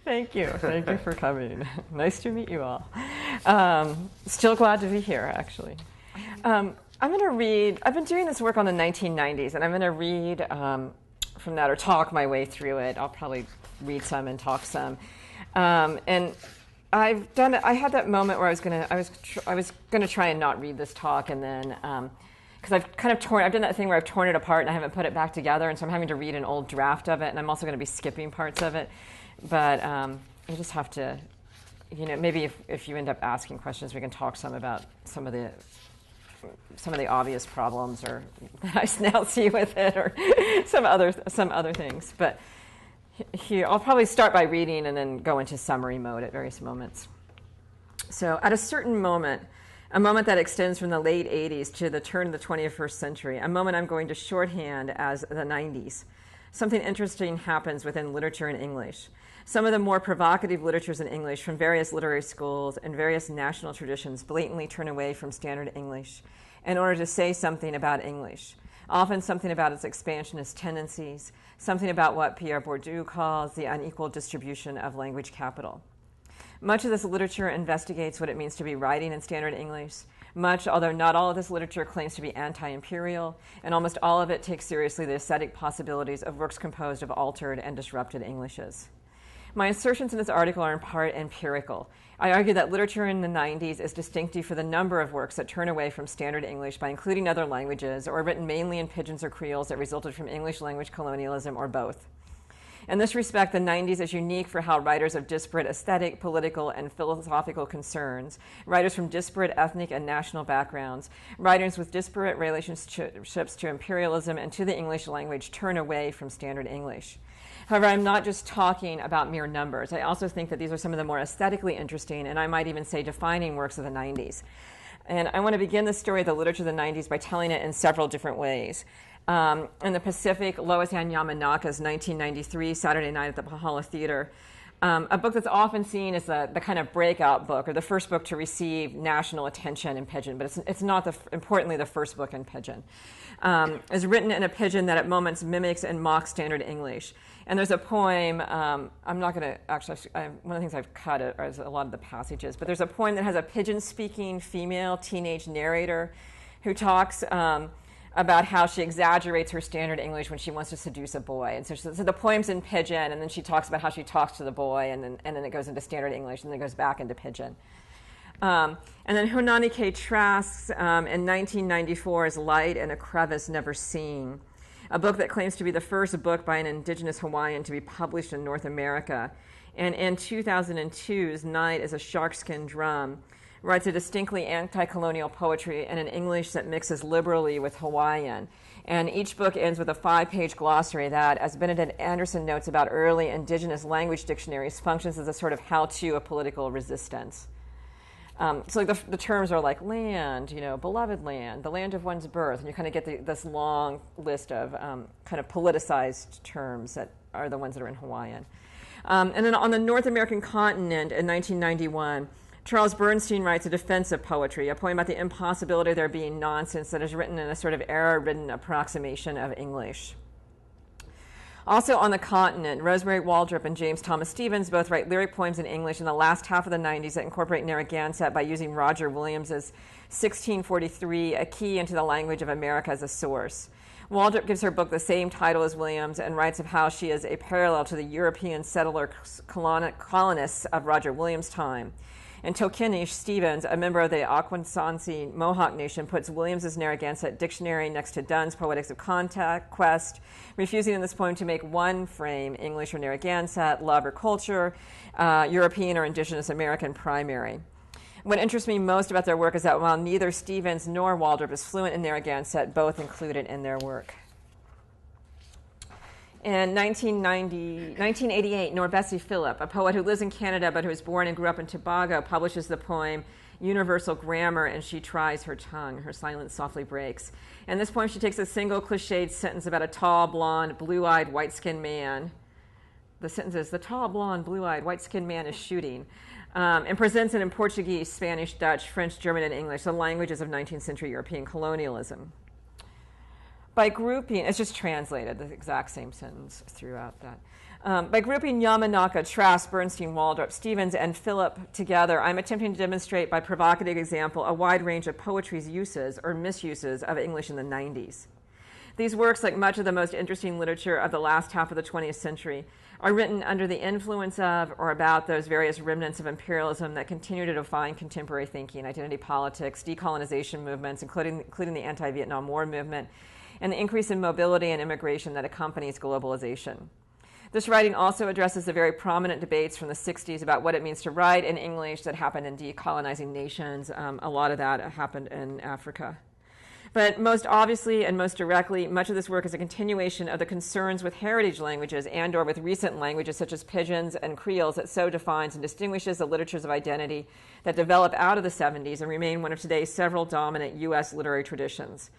Thank you. Thank you for coming. Nice to meet you all. Still glad to be here, actually. I'm going to read, I've been doing this work on the 1990s, and I'm going to read from that or talk my way through it. I'll probably read some and talk some. And I've done it. I had that moment where I was gonna try and not read this talk, and then because I've done that thing where I've torn it apart and I haven't put it back together, and so I'm having to read an old draft of it, and I'm also going to be skipping parts of it. But you just have to, maybe if you end up asking questions, we can talk some about some of the obvious problems or that I now see with it, or some other things. But here, I'll probably start by reading and then go into summary mode at various moments. So, at a certain moment, a moment that extends from the late 80s to the turn of the 21st century, a moment I'm going to shorthand as the 90s, something interesting happens within literature in English. Some of the more provocative literatures in English from various literary schools and various national traditions blatantly turn away from standard English in order to say something about English, often something about its expansionist tendencies, something about what Pierre Bourdieu calls the unequal distribution of language capital. Much of this literature investigates what it means to be writing in standard English. Much, although not all of this literature claims to be anti-imperial, and almost all of it takes seriously the aesthetic possibilities of works composed of altered and disrupted Englishes. My assertions in this article are in part empirical. I argue that literature in the 90s is distinctive for the number of works that turn away from standard English by including other languages, or written mainly in pidgins or creoles that resulted from English language colonialism, or both. In this respect, the 90s is unique for how writers of disparate aesthetic, political, and philosophical concerns, writers from disparate ethnic and national backgrounds, writers with disparate relationships to imperialism and to the English language turn away from standard English. However, I'm not just talking about mere numbers. I also think that these are some of the more aesthetically interesting, and I might even say defining, works of the 90s. And I want to begin the story of the literature of the 90s by telling it in several different ways. In the Pacific, Lois Ann Yamanaka's 1993 Saturday Night at the Pahala Theater, a book that's often seen as the kind of breakout book, or the first book to receive national attention in Pidgin, but it's not, importantly, the first book in Pidgin, is written in a Pidgin that at moments mimics and mocks standard English. And there's a poem, I'm not going to, actually, one of the things I've cut is a lot of the passages, but there's a poem that has a Pidgin-speaking female teenage narrator who talks about how she exaggerates her standard English when she wants to seduce a boy. And so the poem's in Pidgin, and then she talks about how she talks to the boy, and then it goes into standard English, and then it goes back into Pidgin. And then Honani K. Trask's in 1994 is Light in a Crevice Never Seen, a book that claims to be the first book by an indigenous Hawaiian to be published in North America. And in 2002's Night is a Sharkskin Drum, writes a distinctly anti-colonial poetry in an English that mixes liberally with Hawaiian. And each book ends with a 5-page glossary that, as Benedict Anderson notes about early indigenous language dictionaries, functions as a sort of how-to of political resistance. So like the terms are like land, beloved land, the land of one's birth, and you kind of get this long list of kind of politicized terms that are the ones that are in Hawaiian. And then on the North American continent in 1991, Charles Bernstein writes a defense of poetry, a poem about the impossibility of there being nonsense that is written in a sort of error-ridden approximation of English. Also on the continent, Rosemary Waldrop and James Thomas Stevens both write lyric poems in English in the last half of the 90s that incorporate Narragansett by using Roger Williams's 1643, A Key into the Language of America, as a source. Waldrop gives her book the same title as Williams and writes of how she is a parallel to the European settler colonists of Roger Williams' time. And Tokenish Stevens, a member of the Aquasansi Mohawk Nation, puts Williams's Narragansett dictionary next to Dunn's Poetics of Conquest, refusing in this poem to make one frame, English or Narragansett, love or culture, European or indigenous American primary. What interests me most about their work is that while neither Stevens nor Waldrop is fluent in Narragansett, both include it in their work. In 1988, Norbessie Phillip, a poet who lives in Canada but who was born and grew up in Tobago, publishes the poem Universal Grammar, and she tries her tongue. Her silence softly breaks. In this poem, she takes a single cliched sentence about a tall, blonde, blue-eyed, white-skinned man. The sentence is, the tall, blonde, blue-eyed, white-skinned man is shooting, and presents it in Portuguese, Spanish, Dutch, French, German, and English, the languages of 19th century European colonialism. by grouping, it's just translated, the exact same sentence throughout that. By grouping Yamanaka, Trask, Bernstein, Waldrop, Stevens, and Phillip together, I'm attempting to demonstrate by provocative example a wide range of poetry's uses or misuses of English in the 90s. These works, like much of the most interesting literature of the last half of the 20th century, are written under the influence of or about those various remnants of imperialism that continue to define contemporary thinking, identity politics, decolonization movements, including the anti-Vietnam War movement, and the increase in mobility and immigration that accompanies globalization. This writing also addresses the very prominent debates from the 60s about what it means to write in English that happened in decolonizing nations. A lot of that happened in Africa. But most obviously and most directly, much of this work is a continuation of the concerns with heritage languages and or with recent languages such as Pidgins and Creoles that so defines and distinguishes the literatures of identity that develop out of the 70s and remain one of today's several dominant U.S. literary traditions.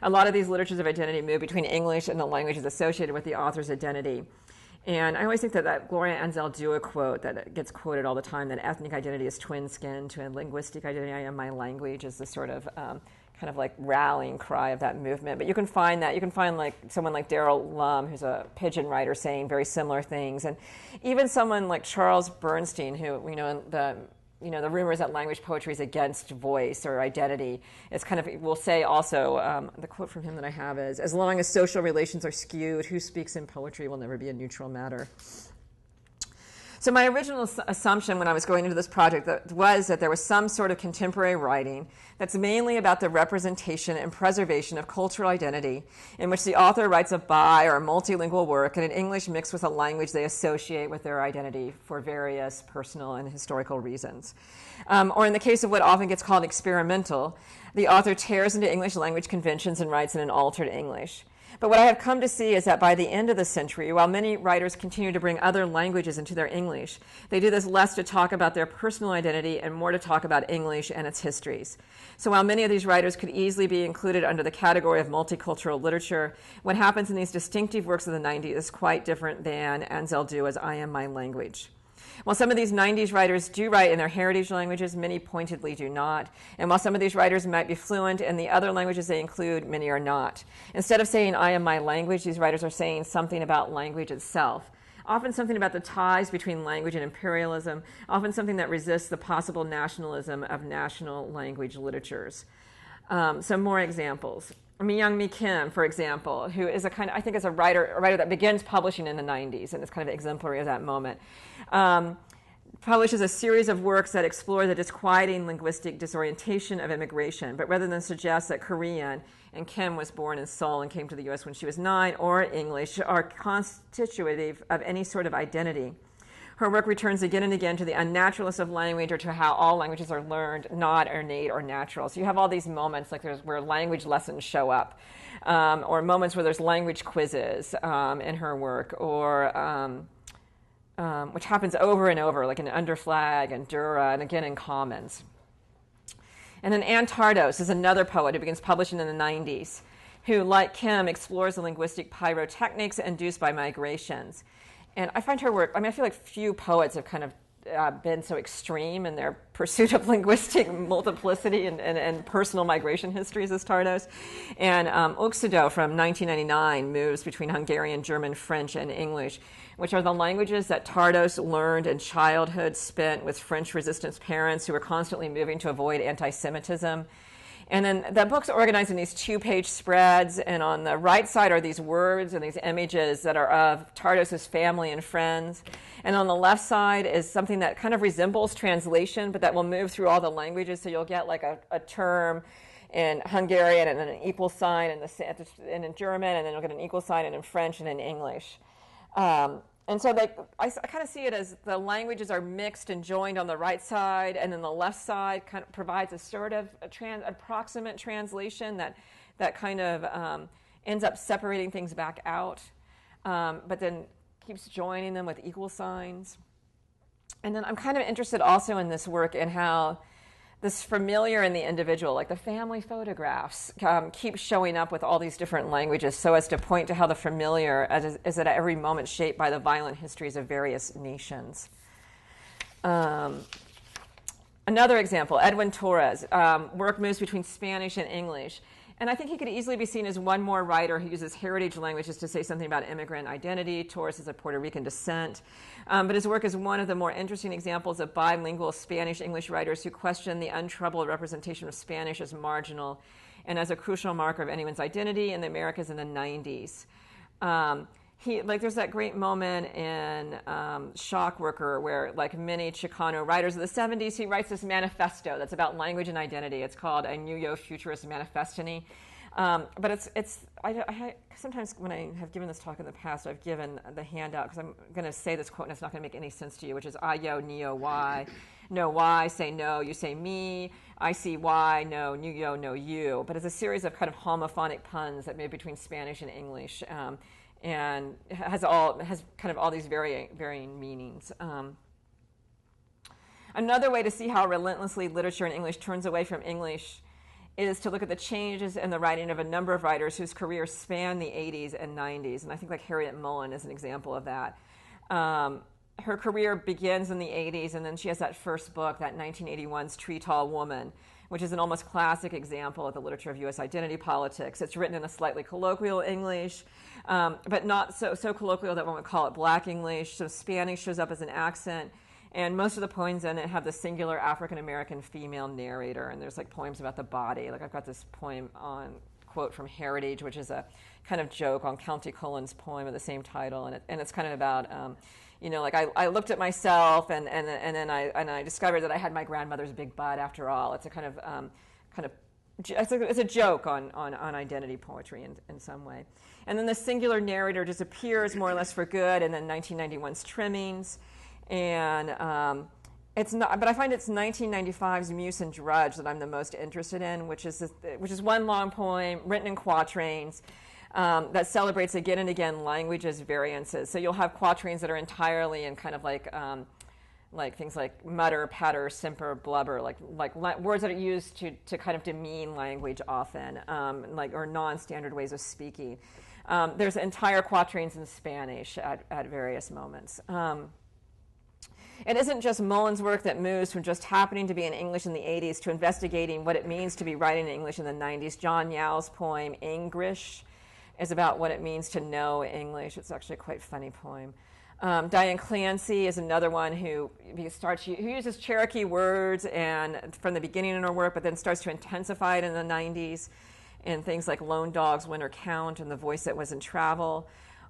A lot of these literatures of identity move between English and the languages associated with the author's identity. And I always think that Gloria Anzaldúa quote that gets quoted all the time, that ethnic identity is twin-skinned to a linguistic identity, I am my language, is the sort of kind of like rallying cry of that movement. But you can find that. You can find like someone like Darrell Lum, who's a Pidgin writer, saying very similar things. And even someone like Charles Bernstein, who, the rumors that language poetry is against voice or identity, is kind of, will say also, the quote from him that I have is, as long as social relations are skewed, who speaks in poetry will never be a neutral matter. So my original assumption when I was going into this project was that there was some sort of contemporary writing that's mainly about the representation and preservation of cultural identity, in which the author writes a bi or a multilingual work in an English mixed with a language they associate with their identity for various personal and historical reasons. Or in the case of what often gets called experimental, the author tears into English language conventions and writes in an altered English. But what I have come to see is that by the end of the century, while many writers continue to bring other languages into their English, they do this less to talk about their personal identity and more to talk about English and its histories. So while many of these writers could easily be included under the category of multicultural literature, what happens in these distinctive works of the 90s is quite different than Anzaldúa's I Am My Language. While some of these 90s writers do write in their heritage languages, many pointedly do not. And while some of these writers might be fluent in the other languages they include, many are not. Instead of saying, I am my language, these writers are saying something about language itself. Often something about the ties between language and imperialism, often something that resists the possible nationalism of national language literatures. Some more examples. Myung-Mi Kim, for example, who is I think is a writer that begins publishing in the 90s and is kind of exemplary of that moment, publishes a series of works that explore the disquieting linguistic disorientation of immigration, but rather than suggest that Korean, and Kim was born in Seoul and came to the U.S. when she was 9, or English are constitutive of any sort of identity. Her work returns again and again to the unnaturalness of language or to how all languages are learned, not innate or natural. So you have all these moments like where language lessons show up, or moments where there's language quizzes in her work, or which happens over and over, like in Underflag and Dura, and again in Commons. And then Anne Tardos is another poet who begins publishing in the 90s, who, like Kim, explores the linguistic pyrotechnics induced by migrations. And I find her work, I feel like few poets have kind of been so extreme in their pursuit of linguistic multiplicity and personal migration histories as Tardos. And Uxedo from 1999 moves between Hungarian, German, French, and English, which are the languages that Tardos learned in childhood, spent with French resistance parents who were constantly moving to avoid anti-Semitism. And then the book's organized in these 2-page spreads, and on the right side are these words and these images that are of Tardos's family and friends. And on the left side is something that kind of resembles translation, but that will move through all the languages, so you'll get like a term in Hungarian and then an equal sign in German, and then you'll get an equal sign in French and in English. And so I kind of see it as the languages are mixed and joined on the right side, and then the left side kind of provides a sort of approximate translation that kind of ends up separating things back out, but then keeps joining them with equal signs. And then I'm kind of interested also in this work in how this familiar in the individual, like the family photographs, keep showing up with all these different languages so as to point to how the familiar is at every moment shaped by the violent histories of various nations. Another example, Edwin Torres, work moves between Spanish and English. And I think he could easily be seen as one more writer who uses heritage languages to say something about immigrant identity. Torres is of Puerto Rican descent. But his work is one of the more interesting examples of bilingual Spanish-English writers who question the untroubled representation of Spanish as marginal and as a crucial marker of anyone's identity in the Americas in the 90s. There's that great moment in Shock Worker where, like many Chicano writers of the 70s, he writes this manifesto that's about language and identity. It's called A New Futurist Manifestini. But I sometimes when I have given this talk in the past, I've given the handout because I'm going to say this quote and it's not going to make any sense to you, which is I, yo, neo, why. No, why, say no, you say me. I see why, no, new, yo, no, you. But it's a series of kind of homophonic puns that made between Spanish and English. And has kind of all these varying meanings. Another way to see how relentlessly literature in English turns away from English is to look at the changes in the writing of a number of writers whose careers span the 80s and 90s. And I think like Harriet Mullen is an example of that. Her career begins in the 80s, and then she has that first book, that 1981's Tree Tall Woman, which is an almost classic example of the literature of U.S. identity politics. It's written in a slightly colloquial English, but not so colloquial that one would call it Black English. So Spanish shows up as an accent, and most of the poems in it have the singular African-American female narrator, and there's like poems about the body. Like I've got this poem on quote from Heritage, which is a kind of joke on County Cullen's poem of the same title, and it's kind of about I looked at myself and then I discovered that I had my grandmother's big butt after all. It's a kind of it's a joke on identity poetry in some way. And then the singular narrator disappears more or less for good, and then 1991's Trimmings, and it's not. But I find it's 1995's Muse and Drudge that I'm the most interested in, which is one long poem written in quatrains. That celebrates again and again language as variances. So you'll have quatrains that are entirely in kind of like things like mutter, patter, simper, blubber, like words that are used to kind of demean language often, or non-standard ways of speaking. There's entire quatrains in Spanish at various moments. It isn't just Mullen's work that moves from just happening to be in English in the 80s to investigating what it means to be writing in English in the 90s. John Yow's poem, English, is about what it means to know English. It's actually a quite funny poem. Diane Clancy is another one who uses Cherokee words and from the beginning in her work, but then starts to intensify it in the 90s in things like Lone Dog's Winter Count and The Voice That Was in Travel.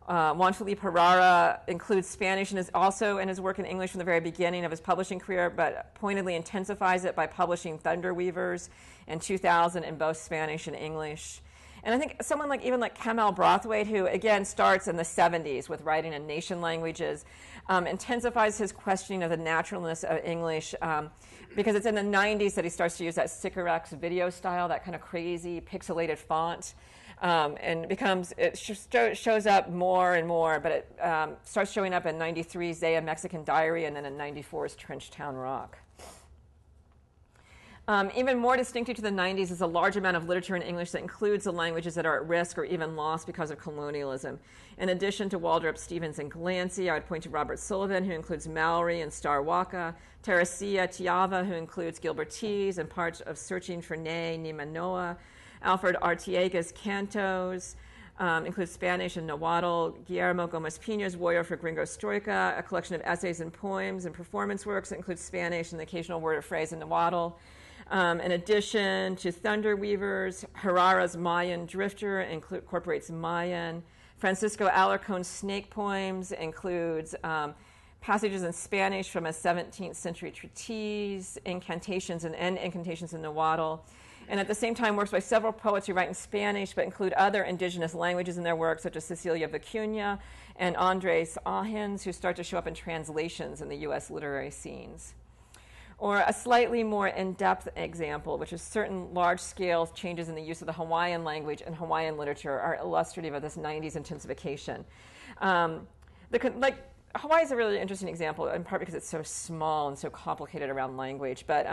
Juan Felipe Herrera includes Spanish and is also in his work in English from the very beginning of his publishing career, but pointedly intensifies it by publishing Thunder Weavers in 2000 in both Spanish and English. And I think someone like Kamau Brathwaite, who again starts in the 70s with writing in nation languages, intensifies his questioning of the naturalness of English because it's in the 90s that he starts to use that Sycorax video style, that kind of crazy pixelated font, and it shows up more and more, but it starts showing up in 93's Zaya Mexican Diary and then in 94's Trenchtown Rock. Even more distinctive to the 90s is a large amount of literature in English that includes the languages that are at risk or even lost because of colonialism. In addition to Waldrop, Stevens, and Glancy, I would point to Robert Sullivan, who includes Maori and Star Waka, Teresia Tiava, who includes Gilbertese and parts of Searching for Ne, Nimanoa, Alfred Artiega's Cantos, includes Spanish and Nahuatl, Guillermo Gomez Pina's Warrior for Gringo Stroika, a collection of essays and poems and performance works that includes Spanish and the occasional word or phrase in Nahuatl. In addition to Thunder Weavers, Herrera's Mayan Drifter incorporates Mayan. Francisco Alarcon's Snake Poems includes passages in Spanish from a 17th century treatise, incantations in Nahuatl. And at the same time works by several poets who write in Spanish but include other indigenous languages in their work, such as Cecilia Vicuña and Andres Ahens, who start to show up in translations in the U.S. literary scenes. Or a slightly more in-depth example, which is certain large-scale changes in the use of the Hawaiian language and Hawaiian literature are illustrative of this 90s intensification. Hawaii is a really interesting example, in part because it's so small and so complicated around language, but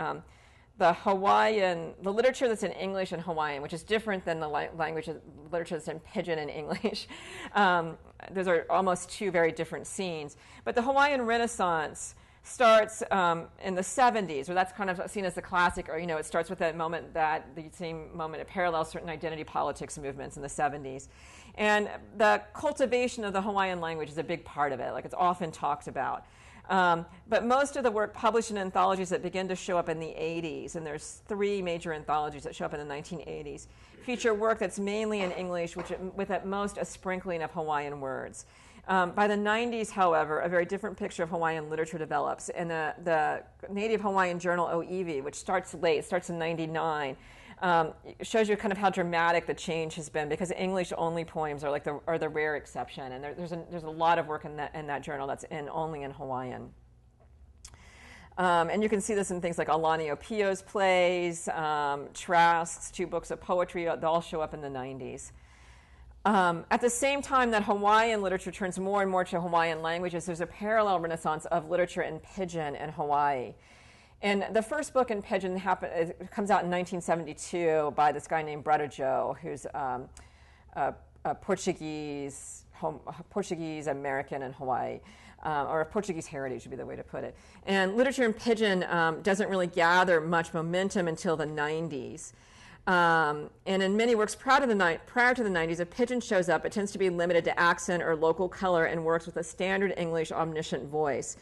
the literature that's in English and Hawaiian, which is different than the literature that's in Pidgin and English, those are almost two very different scenes. But the Hawaiian Renaissance starts in the 70s, or that's kind of seen as the classic, or it starts with that moment, the same moment it parallels certain identity politics movements in the 70s. And the cultivation of the Hawaiian language is a big part of it, like it's often talked about. But most of the work published in anthologies that begin to show up in the 80s, and there's 3 major anthologies that show up in the 1980s, feature work that's mainly in English, with at most a sprinkling of Hawaiian words. By the 90s, however, a very different picture of Hawaiian literature develops. And the native Hawaiian journal Oiwi, which starts late, starts in 99, shows you kind of how dramatic the change has been, because English-only poems are the rare exception. And there's a lot of work in that journal that's only in Hawaiian. And you can see this in things like Alani Opio's plays, Trask's 2 books of poetry. They all show up in the 90s. At the same time that Hawaiian literature turns more and more to Hawaiian languages, there's a parallel renaissance of literature in Pidgin in Hawaii. And the first book in Pidgin comes out in 1972 by this guy named Bradajo, who's a Portuguese American in Hawaii, or of Portuguese heritage would be the way to put it. And literature in Pidgin doesn't really gather much momentum until the 90s. And in many works prior to the 90s, if Pidgin shows up, it tends to be limited to accent or local color and works with a standard English omniscient voice.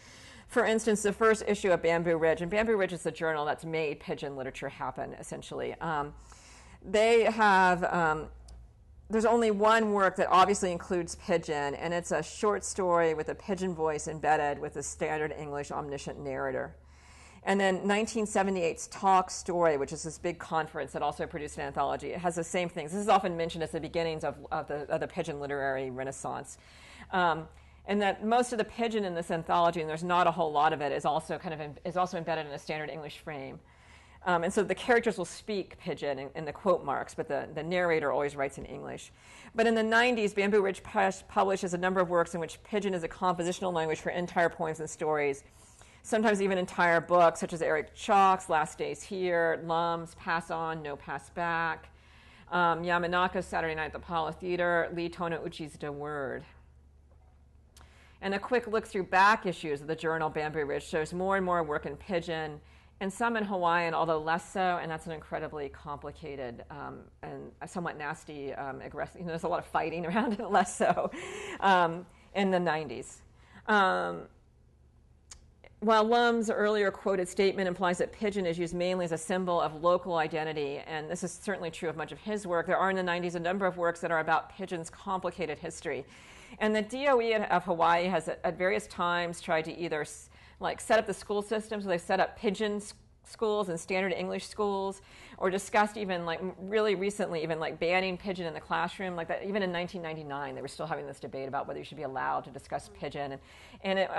For instance, the first issue of Bamboo Ridge, and Bamboo Ridge is the journal that's made Pidgin literature happen, essentially. They have, there's only one work that obviously includes Pidgin, and it's a short story with a Pidgin voice embedded with a standard English omniscient narrator. And then 1978's Talk Story, which is this big conference that also produced an anthology. It has the same things. This is often mentioned as the beginnings of the Pidgin literary renaissance. And that most of the Pidgin in this anthology, and there's not a whole lot of it, is also embedded in a standard English frame. And so the characters will speak Pidgin in the quote marks, but the narrator always writes in English. But in the 90s, Bamboo Ridge publishes a number of works in which Pidgin is a compositional language for entire poems and stories, sometimes even entire books, such as Eric Chalk's Last Days Here, Lum's Pass On, No Pass Back, Yamanaka's Saturday Night at the Apollo Theater, Lee Tonouchi's The Word. And a quick look through back issues of the journal Bamboo Ridge shows more and more work in Pidgin, and some in Hawaiian, although less so, and that's an incredibly complicated and somewhat nasty, aggressive, there's a lot of fighting around it, less so, in the 90s. While Lum's earlier quoted statement implies that Pidgin is used mainly as a symbol of local identity, and this is certainly true of much of his work, there are in the 90s a number of works that are about Pidgin's complicated history. And the DOE of Hawaii has at various times tried to either set up the school system, so they set up Pidgin schools and standard English schools, or discussed even really recently even banning Pidgin in the classroom, like that. Even in 1999 they were still having this debate about whether you should be allowed to discuss Pidgin, and it,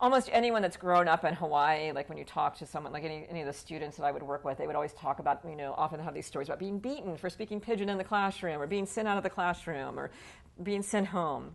almost anyone that's grown up in Hawaii, like when you talk to someone, like any of the students that I would work with, they would always talk about, often have these stories about being beaten for speaking Pidgin in the classroom, or being sent out of the classroom, or being sent home.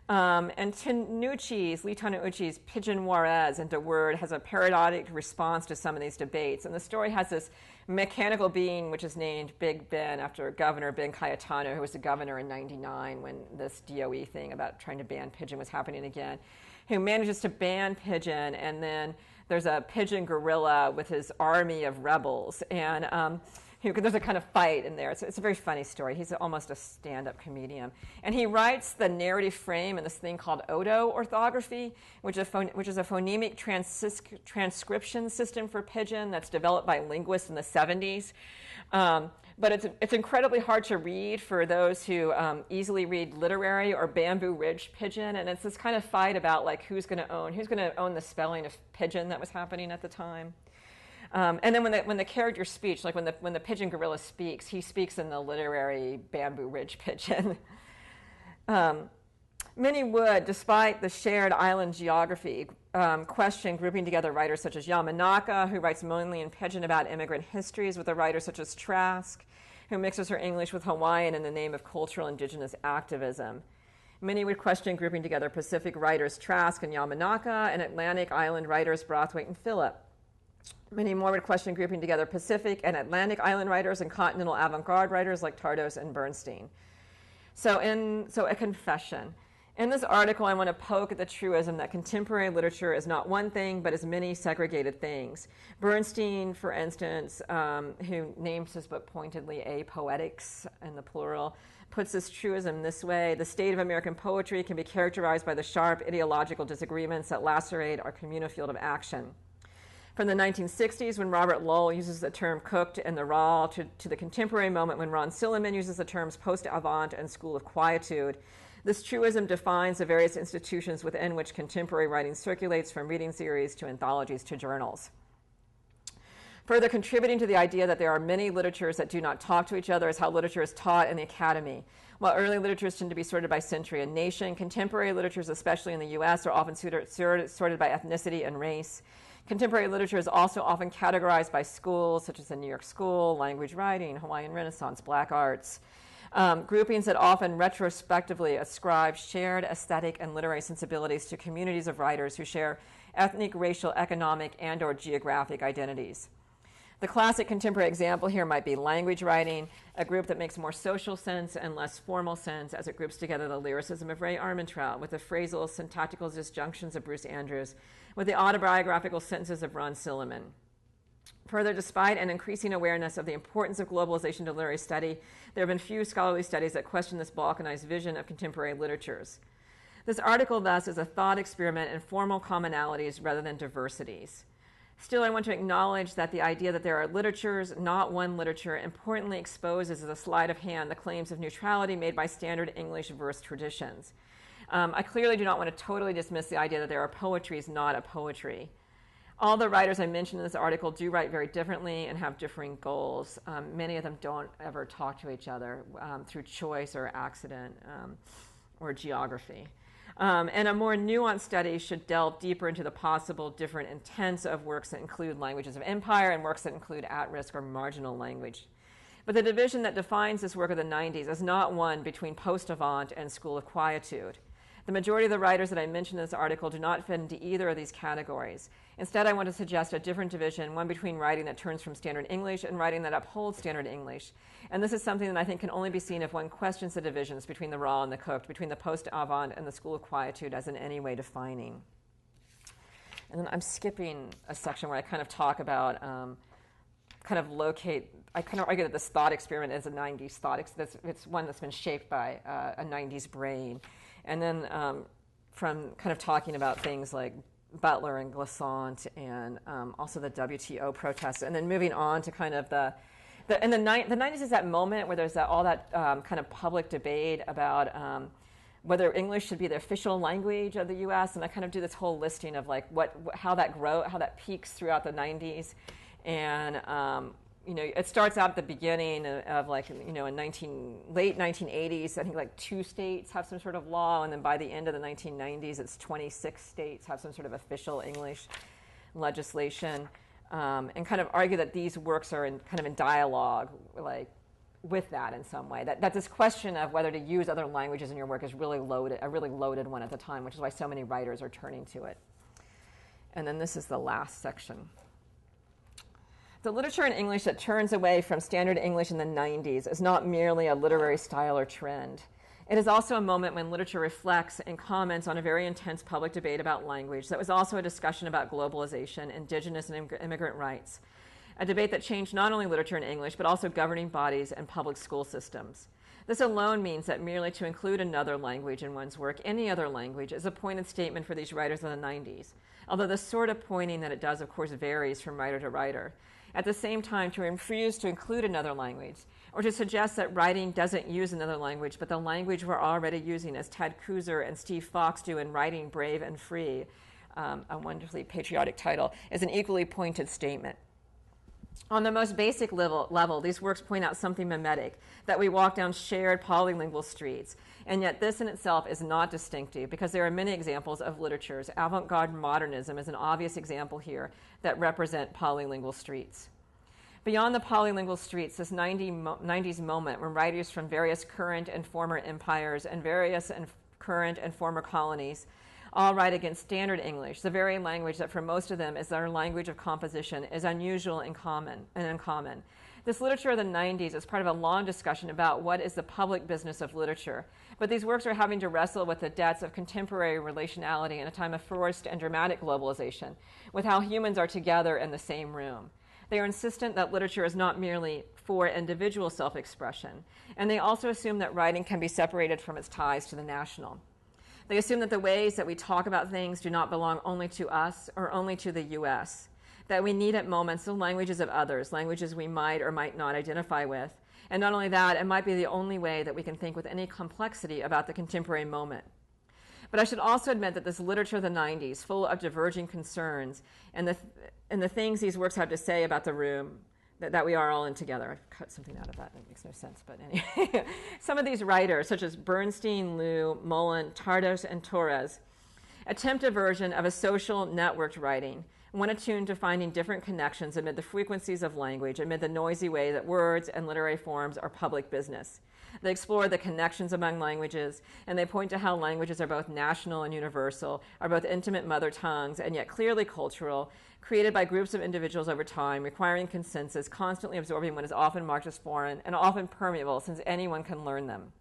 And Lee Tonouchi's Pidgin Juarez into Word has a periodic response to some of these debates. And the story has this mechanical being, which is named Big Ben after Governor Ben Cayetano, who was the governor in 99 when this DOE thing about trying to ban Pidgin was happening again, who manages to ban Pidgin, and then there's a Pidgin guerrilla with his army of rebels, and there's a kind of fight in there. It's a very funny story. He's almost a stand-up comedian. And he writes the narrative frame in this thing called Odo orthography, which is a phonemic transcription system for Pidgin that's developed by linguists in the 70s. But it's incredibly hard to read for those who easily read literary or Bamboo Ridge Pidgin, and it's this kind of fight about who's going to own the spelling of Pidgin that was happening at the time. And then when the character speaks, when the Pidgin gorilla speaks, he speaks in the literary Bamboo Ridge Pidgin. Many would, despite the shared island geography, question grouping together writers such as Yamanaka, who writes mainly in Pidgin about immigrant histories, with a writer such as Trask, who mixes her English with Hawaiian in the name of cultural indigenous activism. Many would question grouping together Pacific writers Trask and Yamanaka, and Atlantic island writers Brathwaite and Phillip. Many more would question grouping together Pacific and Atlantic island writers and continental avant-garde writers like Tardos and Bernstein. So a confession. In this article, I want to poke at the truism that contemporary literature is not one thing, but is many segregated things. Bernstein, for instance, who names his book pointedly Apoetics in the plural, puts this truism this way: the state of American poetry can be characterized by the sharp ideological disagreements that lacerate our communal field of action. From the 1960s, when Robert Lowell uses the term cooked and the raw, to the contemporary moment when Ron Silliman uses the terms post-avant and school of quietude, this truism defines the various institutions within which contemporary writing circulates, from reading series to anthologies to journals. Further contributing to the idea that there are many literatures that do not talk to each other is how literature is taught in the academy. While early literatures tend to be sorted by century and nation, contemporary literatures, especially in the U.S., are often sorted by ethnicity and race. Contemporary literature is also often categorized by schools, such as the New York School, language writing, Hawaiian Renaissance, Black arts, groupings that often retrospectively ascribe shared aesthetic and literary sensibilities to communities of writers who share ethnic, racial, economic, and or geographic identities. The classic contemporary example here might be language writing, a group that makes more social sense and less formal sense as it groups together the lyricism of Ray Armentrout with the phrasal, syntactical disjunctions of Bruce Andrews, with the autobiographical sentences of Ron Silliman. Further, despite an increasing awareness of the importance of globalization to literary study, there have been few scholarly studies that question this balkanized vision of contemporary literatures. This article, thus, is a thought experiment in formal commonalities rather than diversities. Still, I want to acknowledge that the idea that there are literatures, not one literature, importantly exposes as a sleight of hand the claims of neutrality made by standard English verse traditions. I clearly do not want to totally dismiss the idea that there are poetries, not a poetry. All the writers I mentioned in this article do write very differently and have differing goals. Many of them don't ever talk to each other through choice or accident or geography. And a more nuanced study should delve deeper into the possible different intents of works that include languages of empire and works that include at-risk or marginal language. But the division that defines this work of the 90s is not one between post-avant and school of quietude. The majority of the writers that I mentioned in this article do not fit into either of these categories. Instead, I want to suggest a different division, one between writing that turns from standard English and writing that upholds standard English. And this is something that I think can only be seen if one questions the divisions between the raw and the cooked, between the post-avant and the school of quietude as in any way defining. And then I'm skipping a section where I kind of talk about I kind of argue that this thought experiment is a 90s thought. It's one that's been shaped by a 90s brain. And then from kind of talking about things like Butler and Glissant and also the WTO protests, and then moving on to kind of the 90s is that moment where there's all that kind of public debate about whether English should be the official language of the U.S. And I kind of do this whole listing of like how that peaks throughout the 90s. And it starts out at the beginning of like in late 1980s. I think like 2 states have some sort of law, and then by the end of the 1990s, it's 26 states have some sort of official English legislation, and kind of argue that these works are in dialogue like with that in some way. That this question of whether to use other languages in your work is a really loaded one at the time, which is why so many writers are turning to it. And then this is the last section. The literature in English that turns away from standard English in the 90s is not merely a literary style or trend. It is also a moment when literature reflects and comments on a very intense public debate about language that was also a discussion about globalization, indigenous and immigrant rights, a debate that changed not only literature in English, but also governing bodies and public school systems. This alone means that merely to include another language in one's work, any other language, is a pointed statement for these writers of the 90s, although the sort of pointing that it does, of course, varies from writer to writer. At the same time, to refuse to include another language, or to suggest that writing doesn't use another language, but the language we're already using, as Ted Kooser and Steve Fox do in Writing Brave and Free, a wonderfully patriotic title, is an equally pointed statement. On the most basic level, these works point out something mimetic, that we walk down shared polylingual streets. And yet this in itself is not distinctive, because there are many examples of literatures. Avant-garde modernism is an obvious example here that represent polylingual streets. Beyond the polylingual streets, this 90s moment when writers from various current and former empires and various current and former colonies all write against standard English, the very language that for most of them is their language of composition, is unusual and uncommon. This literature of the 90s is part of a long discussion about what is the public business of literature. But these works are having to wrestle with the debts of contemporary relationality in a time of forced and dramatic globalization, with how humans are together in the same room. They are insistent that literature is not merely for individual self-expression, and they also assume that writing can be separated from its ties to the national. They assume that the ways that we talk about things do not belong only to us or only to the U.S., that we need at moments the languages of others, languages we might or might not identify with. And not only that, it might be the only way that we can think with any complexity about the contemporary moment. But I should also admit that this literature of the 90s, full of diverging concerns, and the things these works have to say about the room that we are all in together. I've cut something out of that. That makes no sense, but anyway. Some of these writers, such as Bernstein, Liu, Mullen, Tardos, and Torres, attempt a version of a social networked writing, one attuned to finding different connections amid the frequencies of language, amid the noisy way that words and literary forms are public business. They explore the connections among languages, and they point to how languages are both national and universal, are both intimate mother tongues and yet clearly cultural, created by groups of individuals over time, requiring consensus, constantly absorbing what is often marked as foreign and often permeable, since anyone can learn them.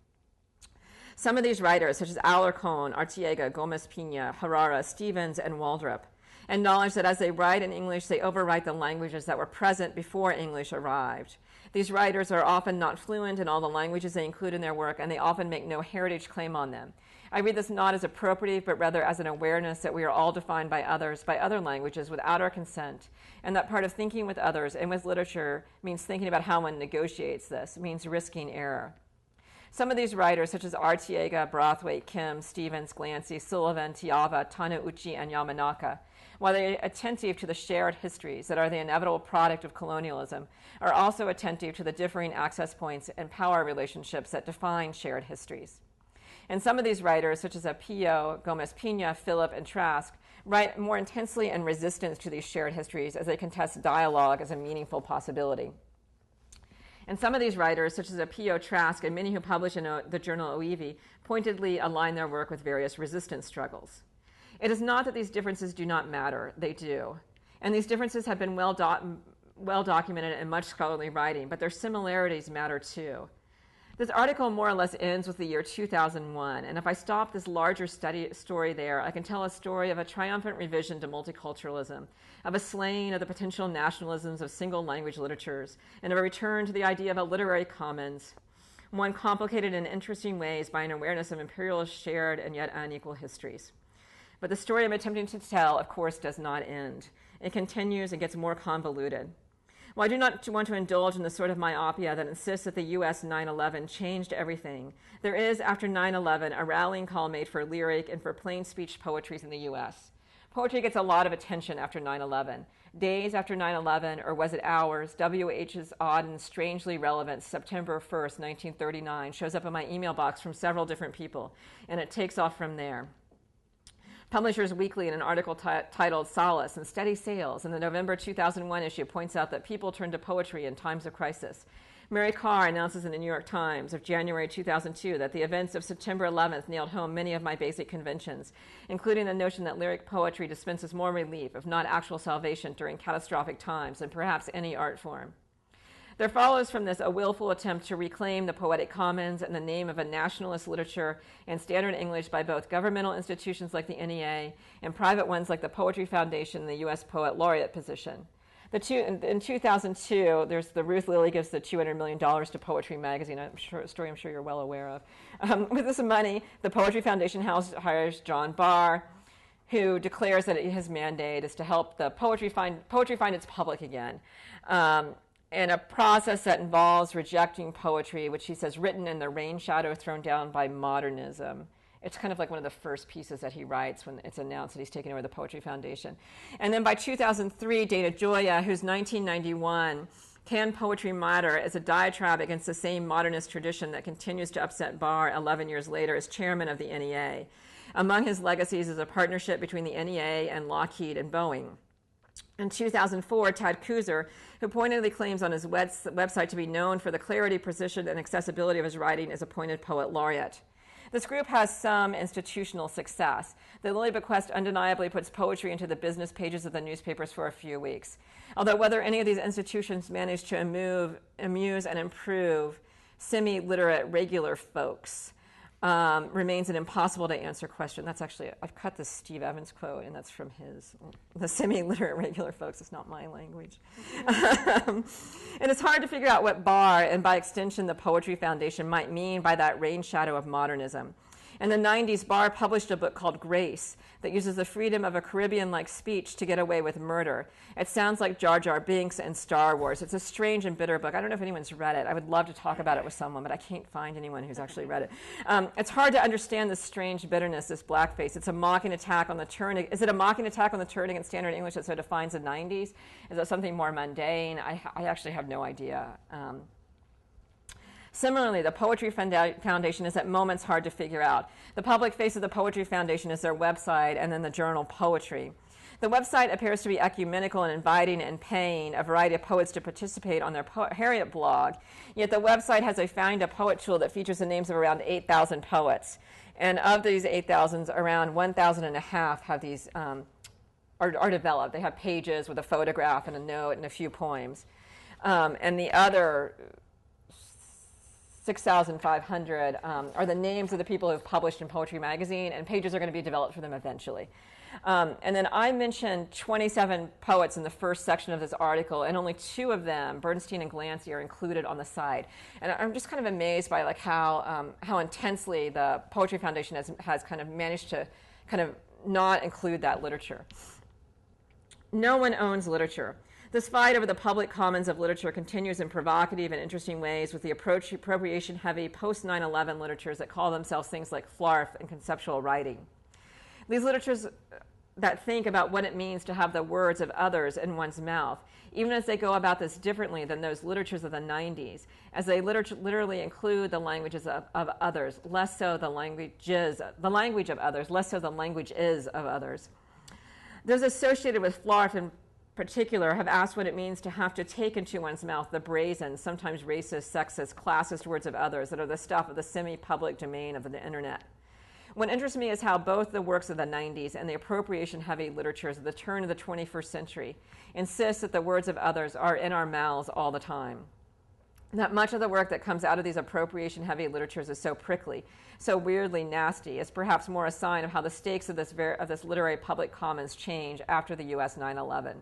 Some of these writers, such as Alarcón, Artiega, Gómez Pina, Herrera, Stevens, and Waldrop, acknowledge that as they write in English, they overwrite the languages that were present before English arrived. These writers are often not fluent in all the languages they include in their work, and they often make no heritage claim on them. I read this not as appropriative, but rather as an awareness that we are all defined by others, by other languages, without our consent, and that part of thinking with others and with literature means thinking about how one negotiates this, means risking error. Some of these writers, such as Artiega, Brathwaite, Kim, Stevens, Glancy, Sullivan, Tiava, Taneuchi, and Yamanaka, while they are attentive to the shared histories that are the inevitable product of colonialism, are also attentive to the differing access points and power relationships that define shared histories. And some of these writers, such as Apio, Gómez Pina, Phillip, and Trask, write more intensely in resistance to these shared histories as they contest dialogue as a meaningful possibility. And some of these writers, such as Apio, Trask, and many who publish in the journal Oivi, pointedly align their work with various resistance struggles. It is not that these differences do not matter. They do. And these differences have been well documented in much scholarly writing, but their similarities matter too. This article more or less ends with the year 2001, and if I stop this larger story there, I can tell a story of a triumphant revision to multiculturalism, of a slaying of the potential nationalisms of single language literatures, and of a return to the idea of a literary commons, one complicated in interesting ways by an awareness of imperialist shared and yet unequal histories. But the story I'm attempting to tell, of course, does not end. It continues and gets more convoluted. While I do not want to indulge in the sort of myopia that insists that the U.S. 9/11 changed everything, there is, after 9/11, a rallying call made for lyric and for plain speech poetry in the U.S. Poetry gets a lot of attention after 9/11. Days after 9/11, or was it hours, W.H.'s odd and strangely relevant September 1st, 1939, shows up in my email box from several different people, and it takes off from there. Publishers Weekly, in an article titled Solace and Steady Sales in the November 2001 issue, points out that people turn to poetry in times of crisis. Mary Carr announces in the New York Times of January 2002 that the events of September 11th nailed home many of my basic conventions, including the notion that lyric poetry dispenses more relief, if not actual salvation, during catastrophic times than perhaps any art form. There follows from this a willful attempt to reclaim the poetic commons in the name of a nationalist literature and standard English by both governmental institutions like the NEA and private ones like the Poetry Foundation and the U.S. Poet Laureate position. In 2002, there's the Ruth Lilly gives the $200 million to Poetry Magazine, a story I'm sure you're well aware of. With this money, the Poetry Foundation hires John Barr, who declares that his mandate is to help the poetry find its public again. In a process that involves rejecting poetry, which he says written in the rain shadow thrown down by modernism. It's kind of like one of the first pieces that he writes when it's announced that he's taking over the Poetry Foundation. And then by 2003, Dana Gioia, whose 1991 Can Poetry Matter is a diatribe against the same modernist tradition that continues to upset Barr 11 years later as chairman of the NEA. Among his legacies is a partnership between the NEA and Lockheed and Boeing. In 2004, Tad Kuzer, who pointedly claims on his website to be known for the clarity, precision, and accessibility of his writing, is appointed poet laureate. This group has some institutional success. The Lilly Bequest undeniably puts poetry into the business pages of the newspapers for a few weeks. Although whether any of these institutions manage to amuse and improve semi-literate regular folks remains an impossible to answer question. That's actually, I've cut this Steve Evans quote, and that's from his. The semi-literate regular folks is not my language. And it's hard to figure out what Bar, and by extension the Poetry Foundation, might mean by that rain shadow of modernism. In the 90s, Bar published a book called Grace that uses the freedom of a Caribbean-like speech to get away with murder. It sounds like Jar Jar Binks and Star Wars. It's a strange and bitter book. I don't know if anyone's read it. I would love to talk about it with someone, but I can't find anyone who's actually read it. It's hard to understand this strange bitterness, this blackface. It's a mocking attack on the turn. Is it a mocking attack on the turn against standard English that so defines the 90s? Is it something more mundane? I actually have no idea. Similarly, the Poetry Foundation is at moments hard to figure out. The public face of the Poetry Foundation is their website and then the journal Poetry. The website appears to be ecumenical and inviting and paying a variety of poets to participate on their Harriet blog, yet the website has a Find a Poet tool that features the names of around 8,000 poets. And of these 8,000, around 1,500 have these, are developed. They have pages with a photograph and a note and a few poems. And the other 6,500 are the names of the people who have published in Poetry Magazine, and pages are going to be developed for them eventually. And then I mentioned 27 poets in the first section of this article, and only 2 of them, Bernstein and Glancy, are included on the site. And I'm just kind of amazed by like how intensely the Poetry Foundation has kind of managed to kind of not include that literature. No one owns literature. This fight over the public commons of literature continues in provocative and interesting ways with the appropriation-heavy post-9/11 literatures that call themselves things like flarf and conceptual writing. These literatures that think about what it means to have the words of others in one's mouth, even as they go about this differently than those literatures of the 90s, as they literally include the languages of others, less so the language of others, less so the language is of others. Those associated with flarf in particular have asked what it means to have to take into one's mouth the brazen, sometimes racist, sexist, classist words of others that are the stuff of the semi-public domain of the internet. What interests me is how both the works of the 90s and the appropriation-heavy literatures of the turn of the 21st century insist that the words of others are in our mouths all the time. That much of the work that comes out of these appropriation-heavy literatures is so prickly, so weirdly nasty, is perhaps more a sign of how the stakes of this literary public commons change after the U.S. 9/11.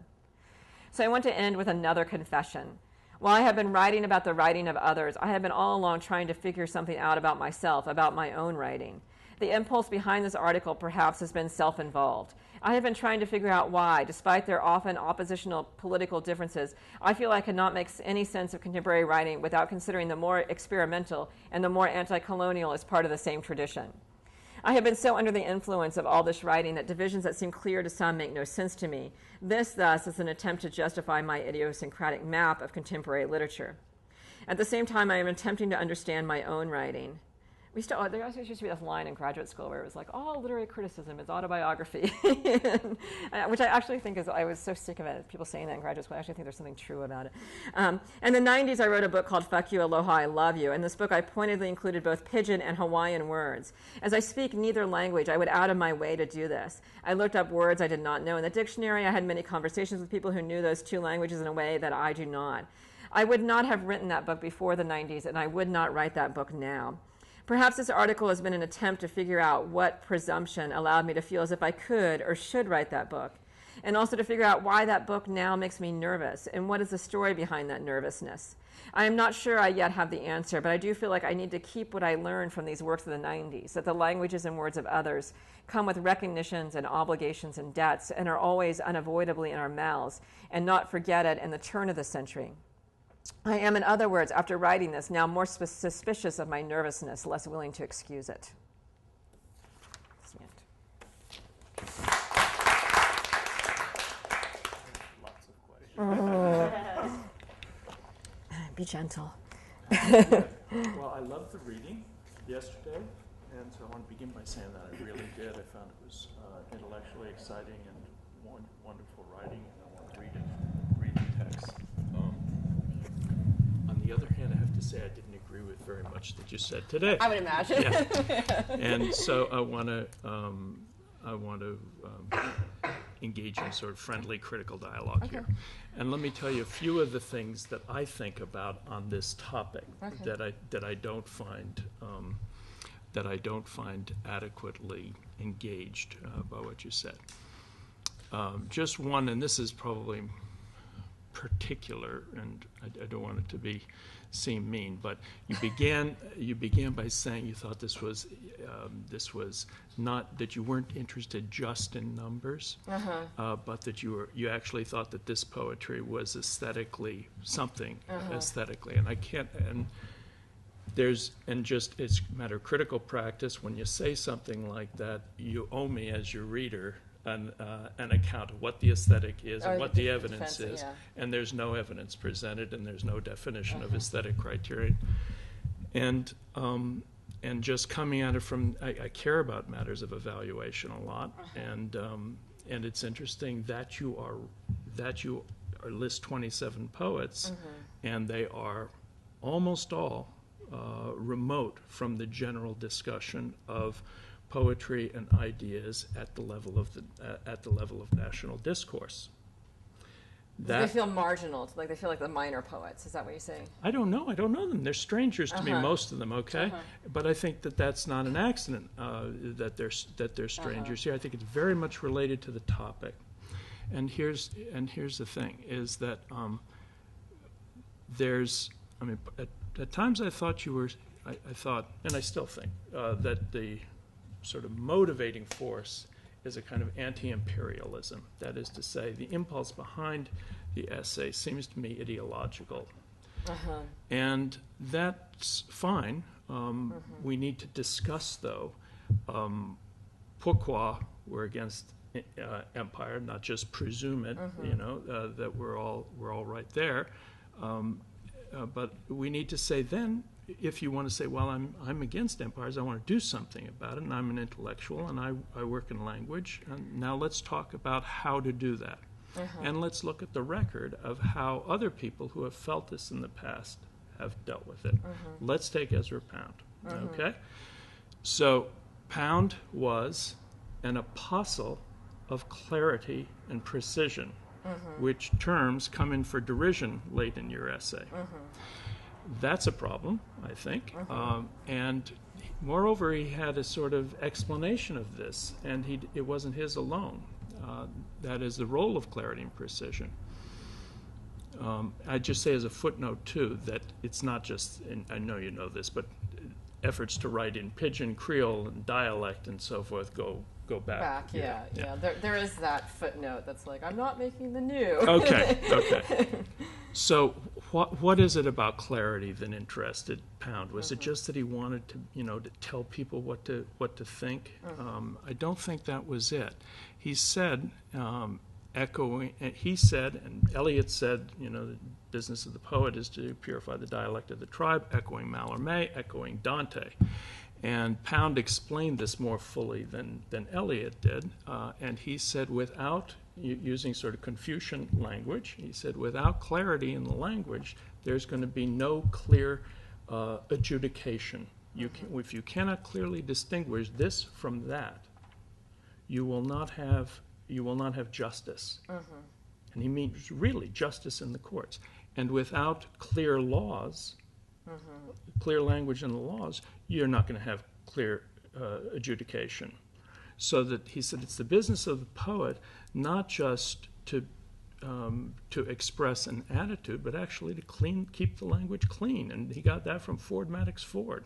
So I want to end with another confession. While I have been writing about the writing of others, I have been all along trying to figure something out about myself, about my own writing. The impulse behind this article perhaps has been self-involved. I have been trying to figure out why, despite their often oppositional political differences, I feel I cannot make any sense of contemporary writing without considering the more experimental and the more anti-colonial as part of the same tradition. I have been so under the influence of all this writing that divisions that seem clear to some make no sense to me. This, thus, is an attempt to justify my idiosyncratic map of contemporary literature. At the same time, I am attempting to understand my own writing. There also used to be this line in graduate school where it was like, all literary criticism is autobiography, which I actually think is, I was so sick of it, people saying that in graduate school. I actually think there's something true about it. In the 90s, I wrote a book called Fuck You, Aloha, I Love You. In this book, I pointedly included both Pidgin and Hawaiian words. As I speak neither language, I went out of my way to do this. I looked up words I did not know in the dictionary. I had many conversations with people who knew those 2 languages in a way that I do not. I would not have written that book before the 90s, and I would not write that book now. Perhaps this article has been an attempt to figure out what presumption allowed me to feel as if I could or should write that book, and also to figure out why that book now makes me nervous, and what is the story behind that nervousness. I am not sure I yet have the answer, but I do feel like I need to keep what I learned from these works of the 90s, that the languages and words of others come with recognitions and obligations and debts and are always unavoidably in our mouths, and not forget it in the turn of the century. I am, in other words, after writing this, now more suspicious of my nervousness, less willing to excuse it. Lots of questions. Be gentle. Well, I loved the reading yesterday, and so I want to begin by saying that I really did. I found it was intellectually exciting and wonderful writing, and I want to read the text. On the other hand, I have to say I didn't agree agree with very much that you said today. I would imagine. Yeah. And so I want to engage in sort of friendly, critical dialogue here. And let me tell you a few of the things that I think about on this topic that I don't find adequately engaged by what you said. Just one, and this is probably particular, and I don't want it to seem mean, but you began by saying you thought this was not that you weren't interested just in numbers, but that you actually thought that this poetry was aesthetically something aesthetically, and I can't just it's a matter of critical practice. When you say something like that, you owe me as your reader an account of what the aesthetic is and what the evidence is, and there's no evidence presented, and there's no definition of aesthetic criterion, and just coming at it from I care about matters of evaluation a lot, and it's interesting that you list 27 poets, and they are almost all remote from the general discussion of poetry and ideas at the level of national discourse. They feel marginal, like they feel like the minor poets. Is that what you're saying? I don't know them. They're strangers to me, most of them. Okay, but I think that that's not an accident that they're strangers here. I think it's very much related to the topic. And here's the thing: is that at times I thought I thought, and I still think that the sort of motivating force is a kind of anti-imperialism. That is to say, the impulse behind the essay seems to me ideological. And that's fine. We need to discuss, though, pourquoi we're against empire, not just presume it, that we're all right there. But we need to say then, if you want to say, well, I'm against empires, I want to do something about it, and I'm an intellectual, and I work in language, and now let's talk about how to do that. And let's look at the record of how other people who have felt this in the past have dealt with it. Let's take Ezra Pound, okay? So Pound was an apostle of clarity and precision, which terms come in for derision late in your essay. That's a problem, I think. And moreover, he had a sort of explanation of this, and it wasn't his alone. That is the role of clarity and precision. I'd just say as a footnote, too, that it's not just, and I know you know this, but efforts to write in Pidgin, Creole, and dialect and so forth go back. There is that footnote that's like, I'm not making the new. Okay. So what is it about clarity that interested Pound? Was it just that he wanted to tell people what to think? I don't think that was it. He said, and Eliot said, the business of the poet is to purify the dialect of the tribe, echoing Mallarmé, echoing Dante. And Pound explained this more fully than Eliot did, and he said using sort of Confucian language, he said without clarity in the language, there's going to be no clear adjudication. If you cannot clearly distinguish this from that, you will not have justice. And he means really justice in the courts. And without clear laws, clear language in the laws, you're not going to have clear adjudication. So that he said it's the business of the poet not just to express an attitude, but actually to keep the language clean. And he got that from Ford Madox Ford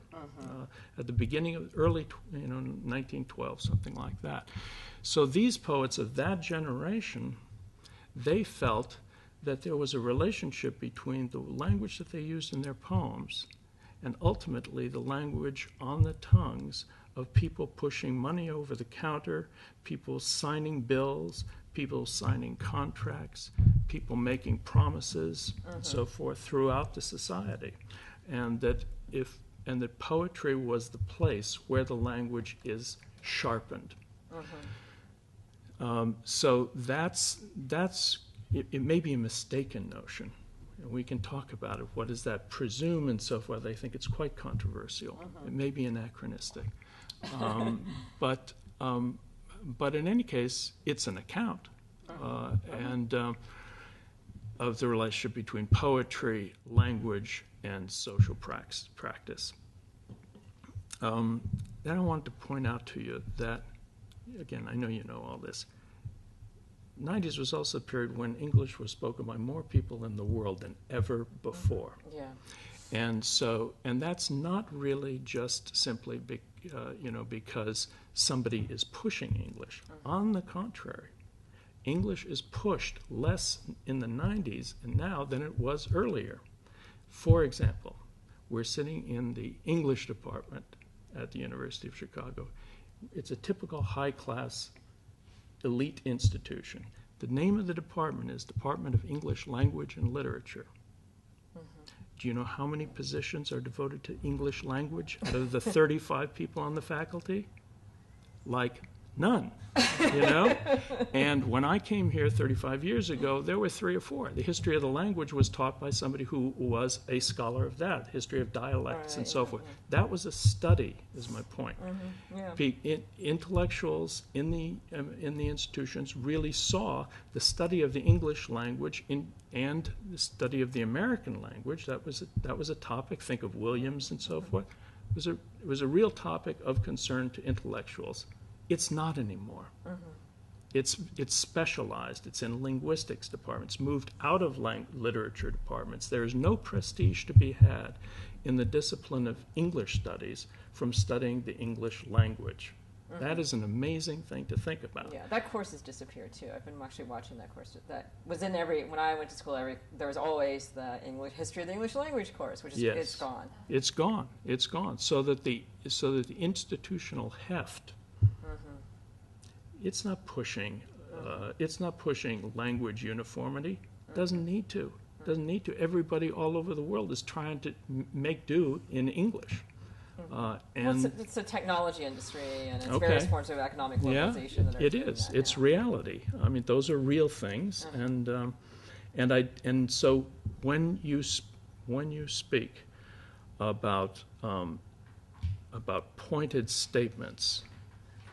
at the beginning of early 1912, something like that. So these poets of that generation, they felt that there was a relationship between the language that they used in their poems and ultimately the language on the tongues of people pushing money over the counter, people signing bills, people signing contracts, people making promises, and so forth throughout the society. And that poetry was the place where the language is sharpened. So it may be a mistaken notion. and we can talk about it. What does that presume and so forth? I think it's quite controversial. It may be anachronistic. But in any case, it's an account and of the relationship between poetry, language, and social practice. Then I wanted to point out to you that, again, I know you know all this, 90s was also a period when English was spoken by more people in the world than ever before. Yeah. And that's not really just simply because somebody is pushing English. On the contrary, English is pushed less in the 90s and now than it was earlier. For example, we're sitting in the English department at the University of Chicago. It's a typical high-class elite institution. The name of the department is Department of English Language and Literature. Do you know how many positions are devoted to English language out of the 35 people on the faculty? Like none, you know? And when I came here 35 years ago, there were 3 or 4. The history of the language was taught by somebody who was a scholar of that, history of dialects and so forth. That was a study, is my point. Intellectuals in the institutions really saw the study of the English language and the study of the American language. That was a topic. Think of Williams and so forth. It was a real topic of concern to intellectuals. It's not anymore. It's specialized. It's in linguistics departments, moved out of literature departments. There is no prestige to be had in the discipline of English studies from studying the English language. That is an amazing thing to think about. Yeah, that course has disappeared too. I've been actually watching that course. That was in when I went to school, there was always the history of the English language course, which is it's gone. It's gone. It's gone. So that the institutional heft, it's not pushing language uniformity. Doesn't need to. Everybody all over the world is trying to make do in English. It's a technology industry, and it's various forms of economic globalization. Yeah, it is. It's reality. I mean, those are real things, and so when you speak about pointed statements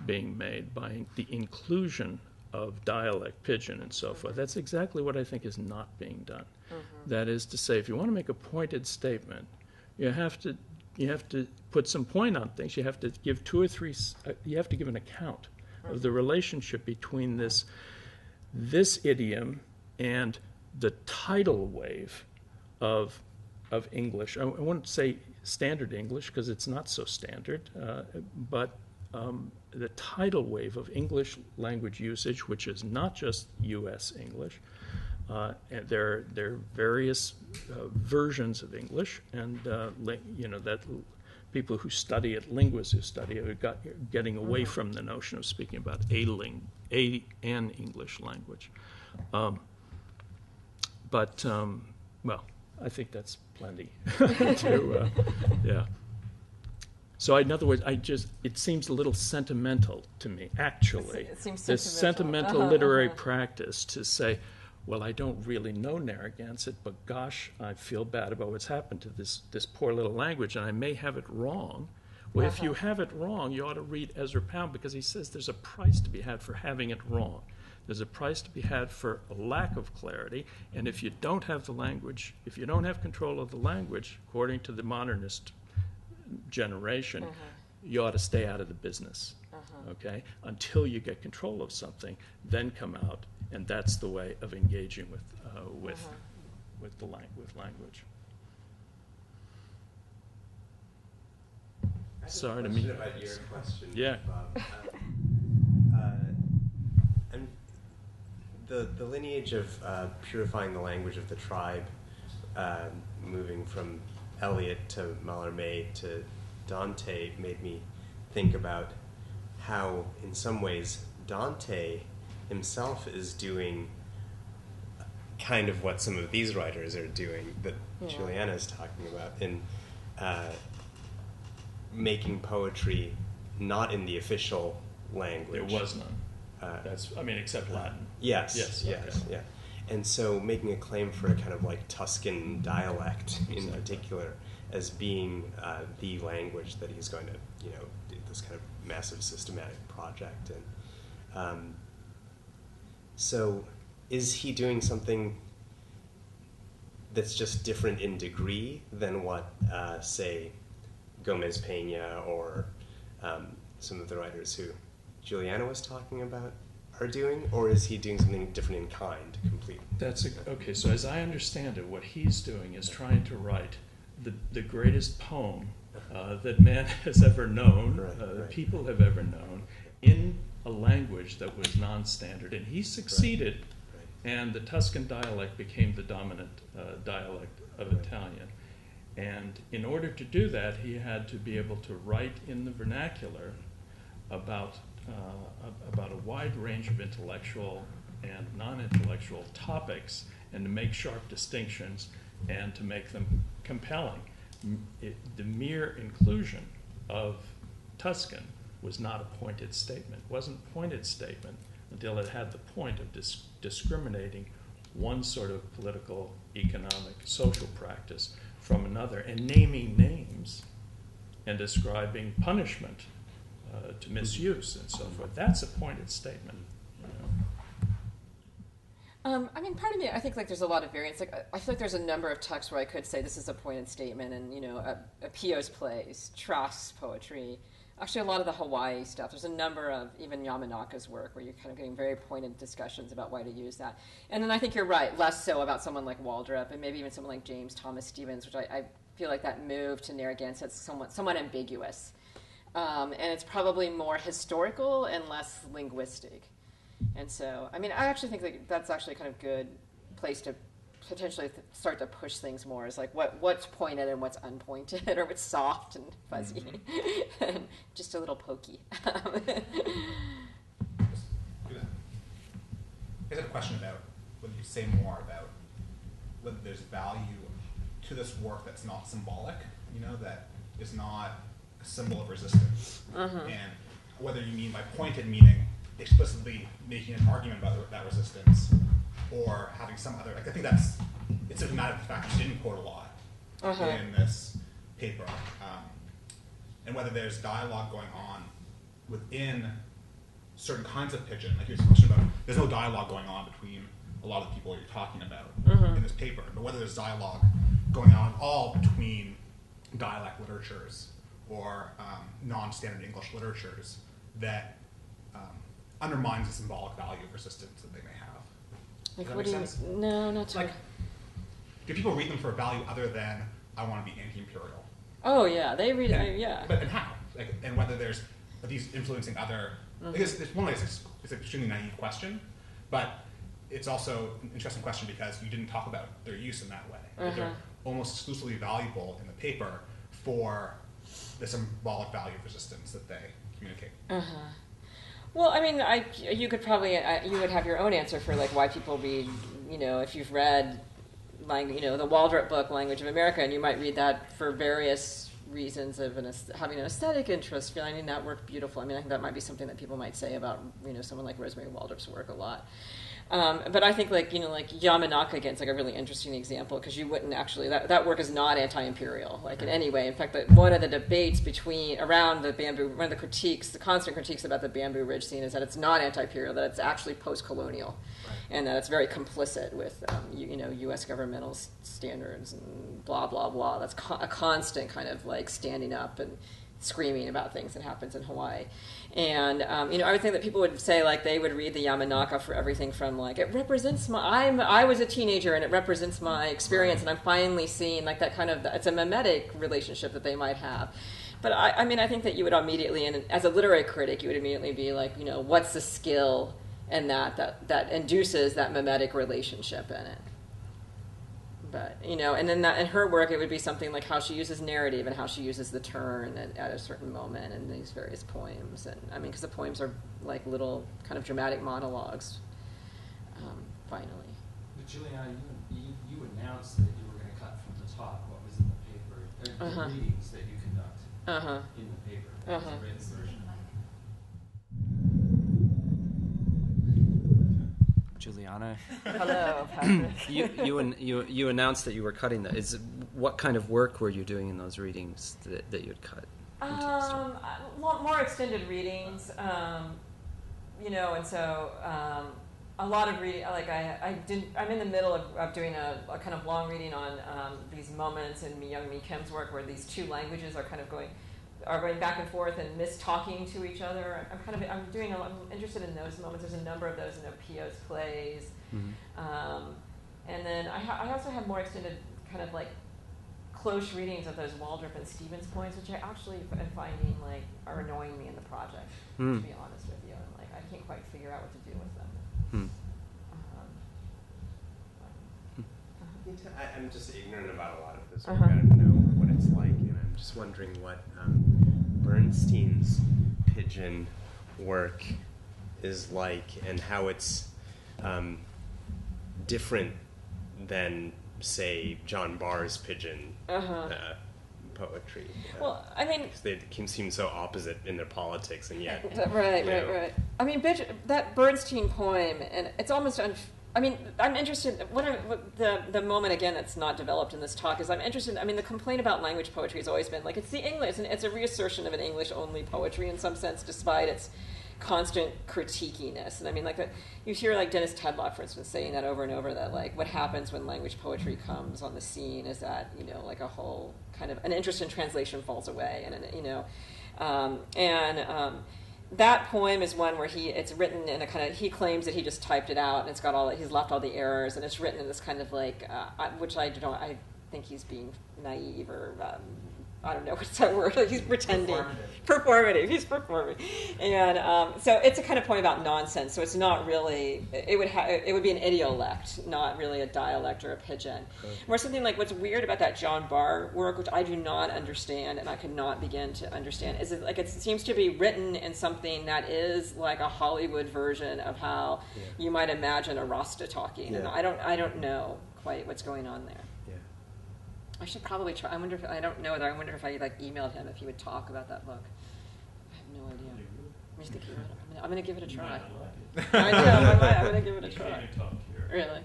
being made by the inclusion of dialect, pidgin, and so forth, that's exactly what I think is not being done. That is to say, if you want to make a pointed statement, you have to put some point on things. You have to give 2 or 3. You have to give an account of the relationship between this idiom and the tidal wave of English. I wouldn't say standard English because it's not so standard, but the tidal wave of English language usage, which is not just U.S. English. And there are various versions of English, and that people who study it, linguists who study it, are getting away from the notion of speaking about an English language. Well, I think that's plenty to, yeah. So in other words, it seems a little sentimental to me, actually. It seems this sentimental literary practice to say, well, I don't really know Narragansett, but gosh, I feel bad about what's happened to this poor little language, and I may have it wrong. Well, if you have it wrong, you ought to read Ezra Pound, because he says there's a price to be had for having it wrong. There's a price to be had for a lack of clarity, and if you don't have the language, if you don't have control of the language, according to the modernist generation, you ought to stay out of the business, okay? Until you get control of something, then come out, and that's the way of engaging with language. Sorry to me. About your question, yeah. Bob. And the lineage of purifying the language of the tribe, moving from Eliot to Mallarmé to Dante, made me think about how, in some ways, Dante himself is doing kind of what some of these writers are doing, that Juliana is talking about, in making poetry not in the official language. There was none. Except Latin. Yes, yes, yes, okay. yeah. And so making a claim for a kind of like Tuscan dialect in particular as being the language that he's going to, do this kind of massive systematic project. And so is he doing something that's just different in degree than what, say, Gomez Pena or some of the writers who Juliana was talking about are doing, or is he doing something different in kind completely? Okay, so as I understand it, what he's doing is trying to write the greatest poem that man has ever known, Right. people have ever known, in a language that was non-standard. And he succeeded, and the Tuscan dialect became the dominant dialect of Italian. And in order to do that, he had to be able to write in the vernacular about a wide range of intellectual and non-intellectual topics, and to make sharp distinctions and to make them compelling. The mere inclusion of Tuscan was not a pointed statement. It wasn't a pointed statement until it had the point of discriminating one sort of political, economic, social practice from another, and naming names and describing punishment to misuse and so forth. That's a pointed statement. I mean, part of me, I think there's a lot of variance. I feel like there's a number of texts where I could say this is a pointed statement, and Pio's plays, Trask's poetry, actually a lot of the Hawaii stuff. There's a number of even Yamanaka's work where you're kind of getting very pointed discussions about why to use that. And then I think you're right, less so about someone like Waldrop and maybe even someone like James Thomas Stevens, which I feel like that move to Narragansett's somewhat ambiguous. And it's probably more historical and less linguistic. And so, I mean, I actually think that's actually kind of good place to potentially start to push things more, is like what's pointed and what's unpointed, or what's soft and fuzzy, and just a little pokey. I have a question about whether you say more about whether there's value to this work that's not symbolic, that is not a symbol of resistance, and whether you mean by pointed meaning explicitly making an argument about that resistance, or having some other, I think it's symptomatic of the fact that you didn't quote a lot in this paper, and whether there's dialogue going on within certain kinds of pidgin. Like here's a question about, there's no dialogue going on between a lot of the people you're talking about in this paper, but whether there's dialogue going on at all between dialect literatures or non-standard English literatures that undermines the symbolic value of resistance that they may have. Like, Does that make sense? No, not totally. Do people read them for a value other than I want to be anti-imperial? Oh yeah, they read it. Yeah. But and how? And whether are these influencing other? Because it's one way, it's an extremely naive question, but it's also an interesting question because you didn't talk about their use in that way. They're almost exclusively valuable in the paper for the symbolic value of resistance that they communicate. Well, I mean, you could probably you would have your own answer for why people read. If you've read, the Waldrop book, Language of America, and you might read that for various reasons of having an aesthetic interest, finding that work beautiful. I mean, I think that might be something that people might say about someone like Rosemary Waldrop's work a lot. But I think Yamanaka, again, it's a really interesting example because you wouldn't actually, that work is not anti-imperial, in any way. In fact, one of the debates around the bamboo, one of the critiques, the constant critiques about the Bamboo Ridge scene is that it's not anti-imperial, that it's actually post-colonial, and that it's very complicit with, U.S. governmental standards and blah, blah, blah. That's a constant kind of standing up and screaming about things that happens in Hawaii. And, I would think that people would say, they would read the Yamanaka for everything from, it represents I was a teenager and it represents my experience, and I'm finally seeing, that kind of, it's a mimetic relationship that they might have. But, I think that you would immediately, and as a literary critic, you would immediately be what's the skill in that induces that mimetic relationship in it? But, and then in her work, it would be something like how she uses narrative and how she uses the turn at a certain moment in these various poems. And because the poems are little kind of dramatic monologues, finally. But Juliana, you announced that you were going to cut from the top what was in the paper, the readings that you conduct in the paper, as a written version. Juliana. Juliana. Hello, Patrick. You announced that you were cutting that. What kind of work were you doing in those readings that you had cut? More extended readings, and so a lot of reading. Like I'm in the middle of doing a kind of long reading on these moments in Young Mi Kim's work where these two languages are kind of going back and forth and mis-talking to each other. I'm interested in those moments. There's a number of those in Opio's plays, and then I also have more extended kind of like close readings of those Waldrop and Stevens poems, which I actually am finding like are annoying me in the project. To be honest with you, and like I can't quite figure out what to do with them. I'm just ignorant about a lot of this work. I don't know what it's like, and I'm just wondering what Bernstein's pigeon work is like, and how it's different than, say, John Barr's pigeon poetry. Well, I mean, they seem so opposite in their politics, and yet right. I mean, that Bernstein poem, and it's almost I'm interested. The moment again that's not developed in this talk is I'm interested. I mean, the complaint about language poetry has always been like it's the English, and it's a reassertion of an English-only poetry in some sense, despite its constant critiquiness. And I mean, like you hear like Dennis Tedlock, for instance, saying that over and over. That like what happens when language poetry comes on the scene is that like a whole kind of an interest in translation falls away, and that poem is one where it's written in a kind of, he claims that he just typed it out and it's got he's left all the errors, and it's written in this kind of like, which I think he's being naive or, I don't know what's that word, he's pretending. Performative. He's performing. And so it's a kind of poem about nonsense, so it's not really, it would be an idiolect, not really a dialect or a pidgin. Or something like what's weird about that John Barr work, which I do not understand and I could not begin to understand, is it seems to be written in something that is like a Hollywood version of how you might imagine a Rasta talking. And I don't know quite what's going on there. I should probably try. I wonder if I like emailed him if he would talk about that book. I have no idea. I'm just thinking I'm going to give it a try. I know. I'm going to give it a try. Really?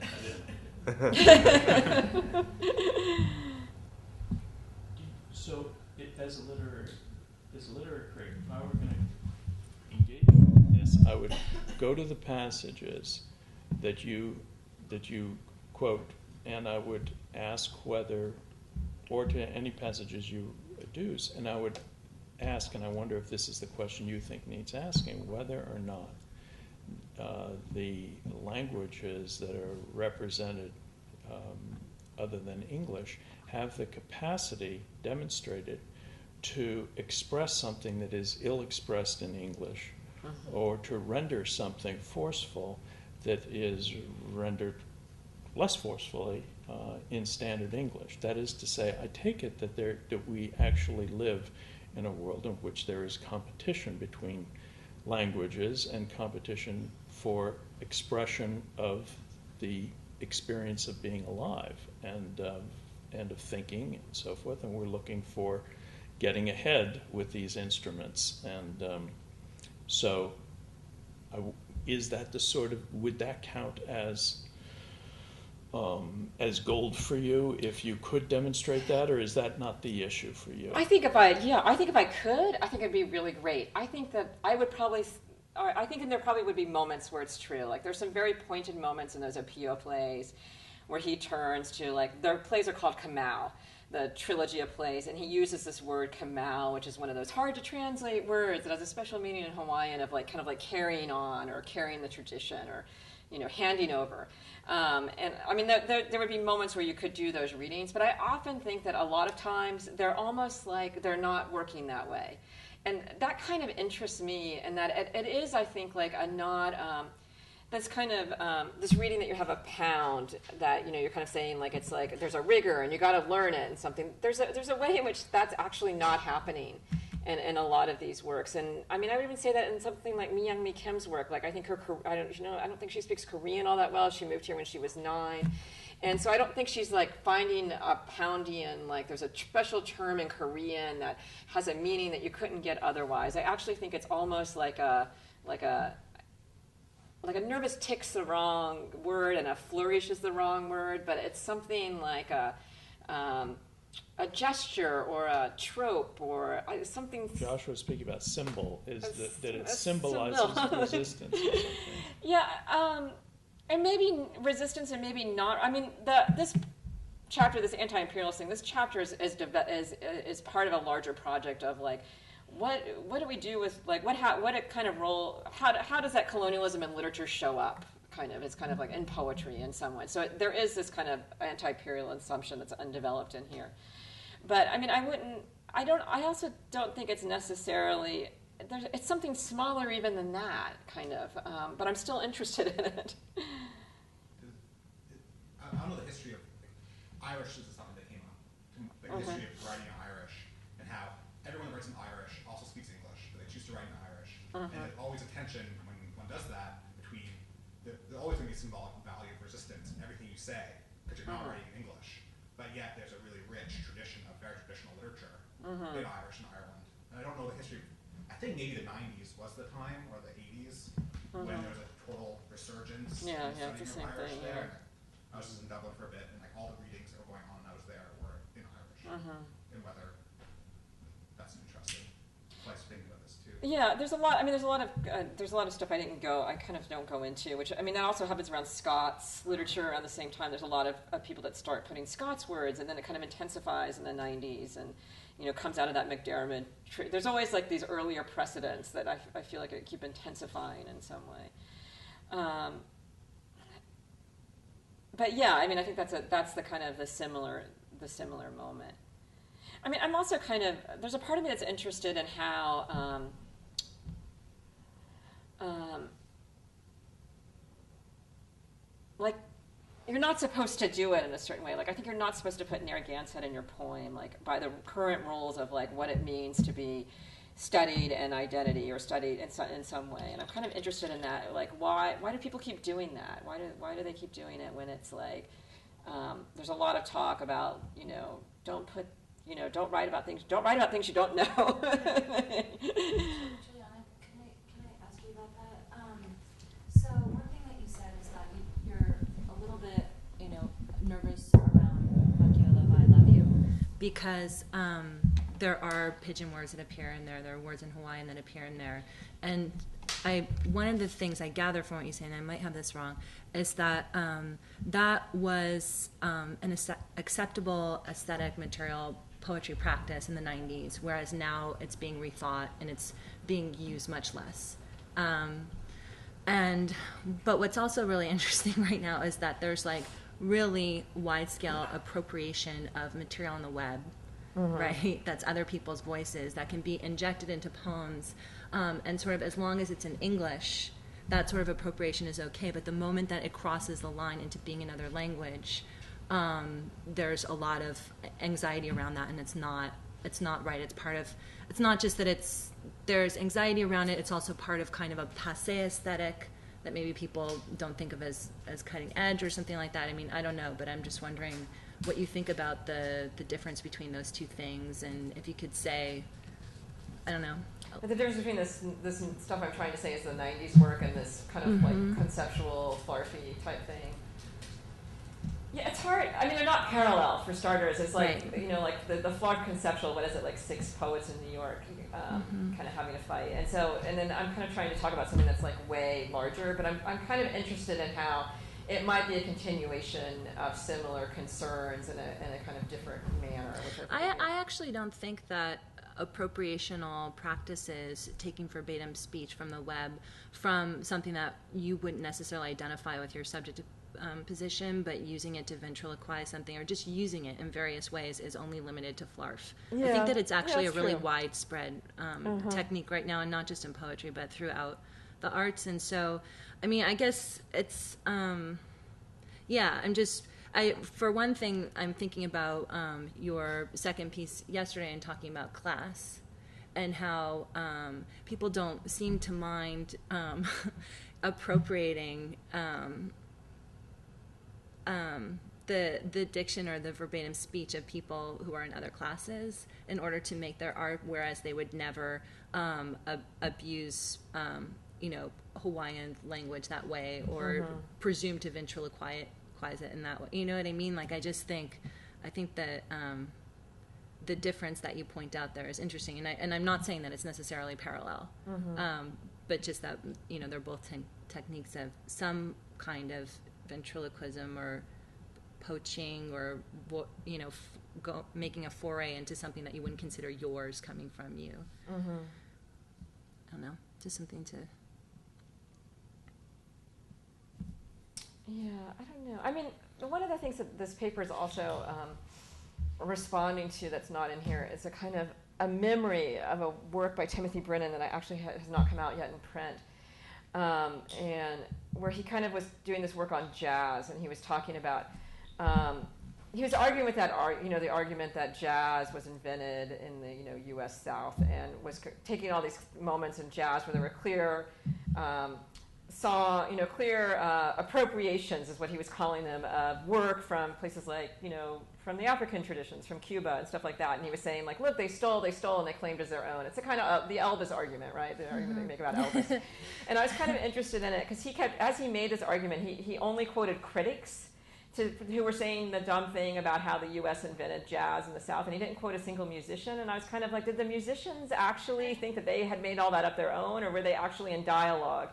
So, as a literary critic, if I were going to engage in this, I would go to the passages that you quote, and I would ask whether, or to any passages you adduce, and I would ask, and I wonder if this is the question you think needs asking, whether or not the languages that are represented other than English have the capacity demonstrated to express something that is ill-expressed in English, or to render something forceful that is rendered less forcefully in standard English. That is to say, I take it that we actually live in a world in which there is competition between languages and competition for expression of the experience of being alive and of thinking and so forth, and we're looking for getting ahead with these instruments. And is that the sort of, would that count as gold for you if you could demonstrate that, or is that not the issue for you? I think if I could, I think it'd be really great. I think that there probably would be moments where it's true. Like there's some very pointed moments in those Opio plays where he turns to, like, their plays are called Kamau, the trilogy of plays, and he uses this word Kamau, which is one of those hard to translate words that has a special meaning in Hawaiian of like kind of like carrying on or carrying the tradition or handing over. And I mean, there would be moments where you could do those readings, but I often think that a lot of times they're almost like they're not working that way. And that kind of interests me, and that it is, I think, like a not, that's kind of, this reading that you have a pound, that, you're kind of saying, like, it's like there's a rigor and you got to learn it and something. There's a way in which that's actually not happening in a lot of these works. And I mean, I would even say that in something like Young Mi Kim's work. Like, I think I don't think she speaks Korean all that well. She moved here when she was 9. And so I don't think she's like finding a Poundian, like there's a special term in Korean that has a meaning that you couldn't get otherwise. I actually think it's almost like a like a nervous tick's the wrong word and a flourish is the wrong word, but it's something like a gesture or a trope or something. Joshua was speaking about symbol, is that it a symbolizes symbol. resistance or something. Yeah, and maybe resistance and maybe not. I mean, this chapter, this anti-imperialist thing, this chapter is part of a larger project of like, what do we do with like what kind of role, how does that colonialism in literature show up? Kind of, it's kind of like in poetry in some way. So there is this kind of anti-imperial assumption that's undeveloped in here. But I mean, I also don't think it's necessarily, it's something smaller even than that, kind of. But I'm still interested in it. I don't know the history of Irish is something that came up. The history of writing in Irish and how everyone that writes in Irish also speaks English, but they choose to write in Irish. And there's always a tension when one does that between there's always going to be symbolic value of resistance in everything you say because you're not writing in English. But yet there's a really rich tradition of very traditional literature in Irish and Ireland. And I don't know the history. I think maybe the 90s was the time, or the 80s, when there was a total resurgence in it's the studying same of Irish thing. there. I was just in Dublin for a bit, and like all the readings that were going on when I was there were in Irish. And whether that's an interesting place to think about this too. Yeah, there's a lot. I mean, there's a lot of stuff I kind of don't go into. Which I mean, that also happens around Scots literature. Around the same time, there's a lot of people that start putting Scots words, and then it kind of intensifies in the 90s, and comes out of that McDermott. There's always like these earlier precedents that I feel like it keep intensifying in some way. But yeah, I mean, I think that's the kind of the similar moment. I mean, I'm also kind of, there's a part of me that's interested in how like you're not supposed to do it in a certain way. Like I think you're not supposed to put Narragansett in your poem, like by the current rules of like what it means to be studied in identity or studied in some way. And I'm kind of interested in that. Like why do people keep doing that? Why do they keep doing it when it's like there's a lot of talk about don't write about things you don't know. Juliana, can I ask you about that? So one thing that you said is that you're a little bit, nervous around "Fuck you, I love you," because there are pidgin words that appear in there. There are words in Hawaiian that appear in there, and one of the things I gather from what you say, and I might have this wrong, is that that was an acceptable aesthetic material poetry practice in the 90s, whereas now it's being rethought and it's being used much less. But what's also really interesting right now is that there's like really wide-scale appropriation of material on the web, right? That's other people's voices that can be injected into poems, and sort of as long as it's in English, that sort of appropriation is okay. But the moment that it crosses the line into being another language, there's a lot of anxiety around that, and it's not right. It's not just that there's anxiety around it, it's also part of kind of a passé aesthetic that maybe people don't think of as cutting edge or something like that. I mean, I don't know, but I'm just wondering what you think about the difference between those two things, and if you could say, I don't know. But the difference between this stuff I'm trying to say is the 90s work and this kind of like conceptual, flarfy type thing. Yeah, it's hard. I mean, they're not parallel, for starters. It's like, like the Flark conceptual, what is it, like 6 poets in New York kind of having a fight. And then I'm kind of trying to talk about something that's like way larger, but I'm kind of interested in how it might be a continuation of similar concerns in a kind of different manner. I actually don't think that appropriational practices, taking verbatim speech from the web, from something that you wouldn't necessarily identify with your subject position, but using it to ventriloquize something or just using it in various ways is only limited to flarf. Yeah. I think that it's actually a really true. widespread technique right now, and not just in poetry, but throughout the arts. And so, I mean, I guess it's, for one thing, I'm thinking about your second piece yesterday and talking about class and how people don't seem to mind appropriating the diction or the verbatim speech of people who are in other classes in order to make their art, whereas they would never abuse Hawaiian language that way, or presume to ventriloquize it in that way. You know what I mean? Like, I think that the difference that you point out there is interesting, and I'm not saying that it's necessarily parallel, but just that they're both techniques of some kind of ventriloquism or poaching, or making a foray into something that you wouldn't consider yours coming from you. I don't know, just something to. Yeah, I don't know. I mean, one of the things that this paper is also responding to that's not in here is a kind of a memory of a work by Timothy Brennan that I actually has not come out yet in print, and where he kind of was doing this work on jazz, and he was talking about, he was arguing with that, the argument that jazz was invented in the U.S. South, and was taking all these moments in jazz where there were clear clear appropriations, is what he was calling them, of work from places like, from the African traditions, from Cuba and stuff like that. And he was saying, like, look, they stole, and they claimed as their own. It's a kind of the Elvis argument, right? The argument they make about Elvis. And I was kind of interested in it because he kept, as he made this argument, he only quoted critics who were saying the dumb thing about how the U.S. invented jazz in the South, and he didn't quote a single musician. And I was kind of like, did the musicians actually think that they had made all that up their own, or were they actually in dialogue?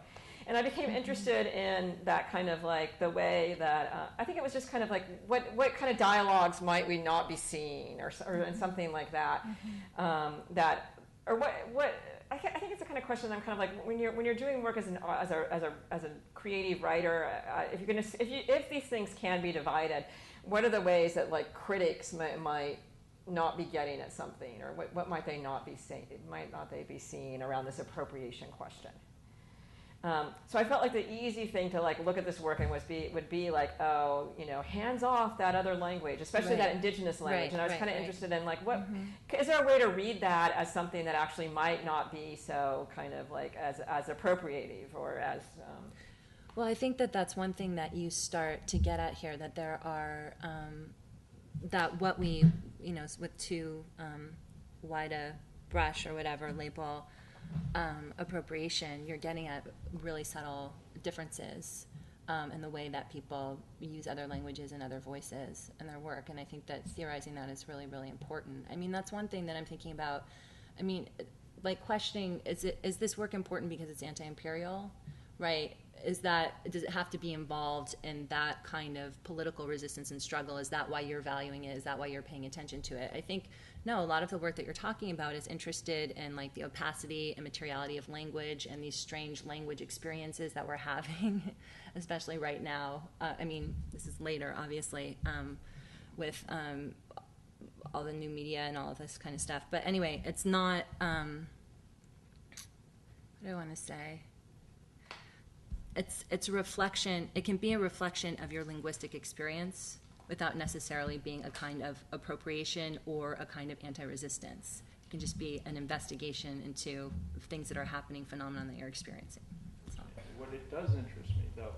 And I became interested in that kind of like the way that I think it was just kind of like what kind of dialogues might we not be seeing, or something like that. I think it's the kind of question I'm kind of like, when you're doing work as a creative writer, if these things can be divided, what are the ways that like critics might not be getting at something, or what might they not be saying? Might not they be seeing around this appropriation question? So I felt like the easy thing to like look at this work and would be like, hands off that other language, especially that indigenous language. And I was kind of interested in like, is there a way to read that as something that actually might not be so kind of like as appropriative, or as Well, I think that that's one thing that you start to get at here, that there are that what we with too wide a brush or whatever label appropriation, you're getting at really subtle differences in the way that people use other languages and other voices in their work. And I think that theorizing that is really, really important. I mean, that's one thing that I'm thinking about. I mean, like questioning, is this work important because it's anti-imperial, right? Does it have to be involved in that kind of political resistance and struggle? Is that why you're valuing it? Is that why you're paying attention to it? I think, no, a lot of the work that you're talking about is interested in like the opacity and materiality of language and these strange language experiences that we're having, especially right now. I mean, this is later, obviously, with all the new media and all of this kind of stuff. But anyway, it's not, what do I want to say? It's a reflection. It can be a reflection of your linguistic experience without necessarily being a kind of appropriation or a kind of anti-resistance. It can just be an investigation into things that are happening, phenomenon that you're experiencing. So. What it does interest me, though,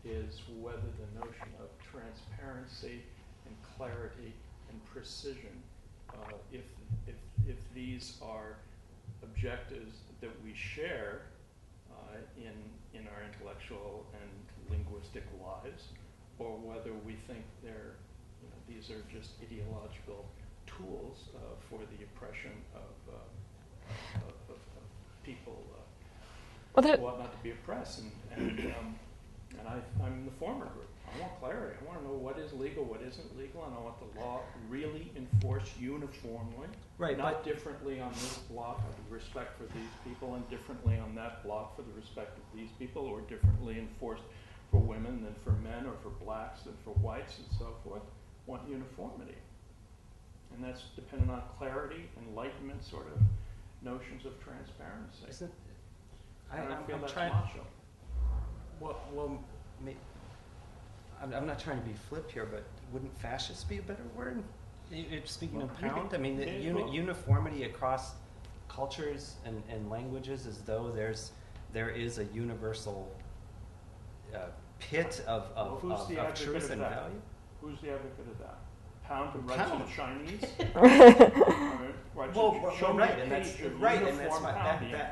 is whether the notion of transparency and clarity and precision, if these are objectives that we share in our intellectual and linguistic lives, or whether we think these are just ideological tools for the oppression of people who ought not to be oppressed. And I'm in the former group. I want clarity. I want to know what is legal, what isn't legal, and I want the law really enforced uniformly, not differently on this block out of respect for these people, and differently on that block for the respect of these people, or differently enforced for women than for men, or for blacks than for whites, and so forth. I want uniformity. And that's dependent on clarity, enlightenment, sort of notions of transparency. I don't feel that's macho. Well, I'm not trying to be flip here, but wouldn't fascist be a better word? Speaking of pound, I mean, uniformity across cultures and languages, as though there is a universal pit of truth and value. Who's the advocate of that? Pound writes in Chinese. Right, and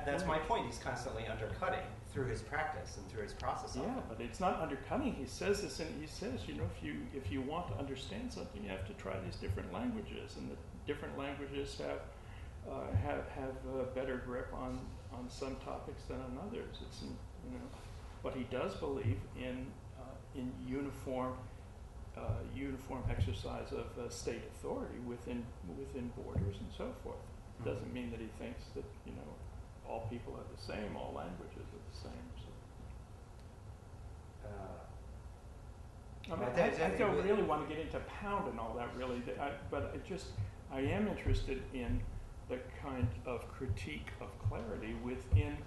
that's my point. He's constantly undercutting through his practice and through his process. Yeah, but it's not undercutting. He says this, and he says, if you want to understand something, you have to try these different languages, and the different languages have a better grip on some topics than on others. But he does believe in uniform exercise of state authority within borders and so forth. It doesn't mean that he thinks that all people are the same, all languages are the same. So. I don't really want to get into Pound and all that, really. But I am interested in the kind of critique of clarity within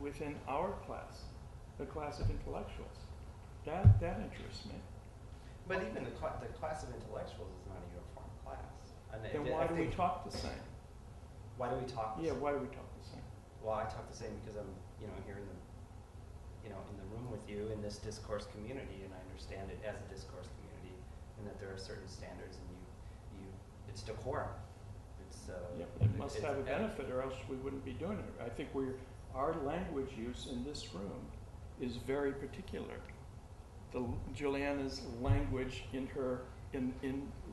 within our class, the class of intellectuals. That interests me. But even the class of intellectuals is not a uniform class. Then why do we talk the same? Why do we talk the same? Yeah, why do we talk the same? Well, I talk the same because I'm, here in the room with you in this discourse community, and I understand it as a discourse community, and that there are certain standards, and it's decorum. It must have a benefit, or else we wouldn't be doing it. I think our language use in this room is very particular. Juliana's language in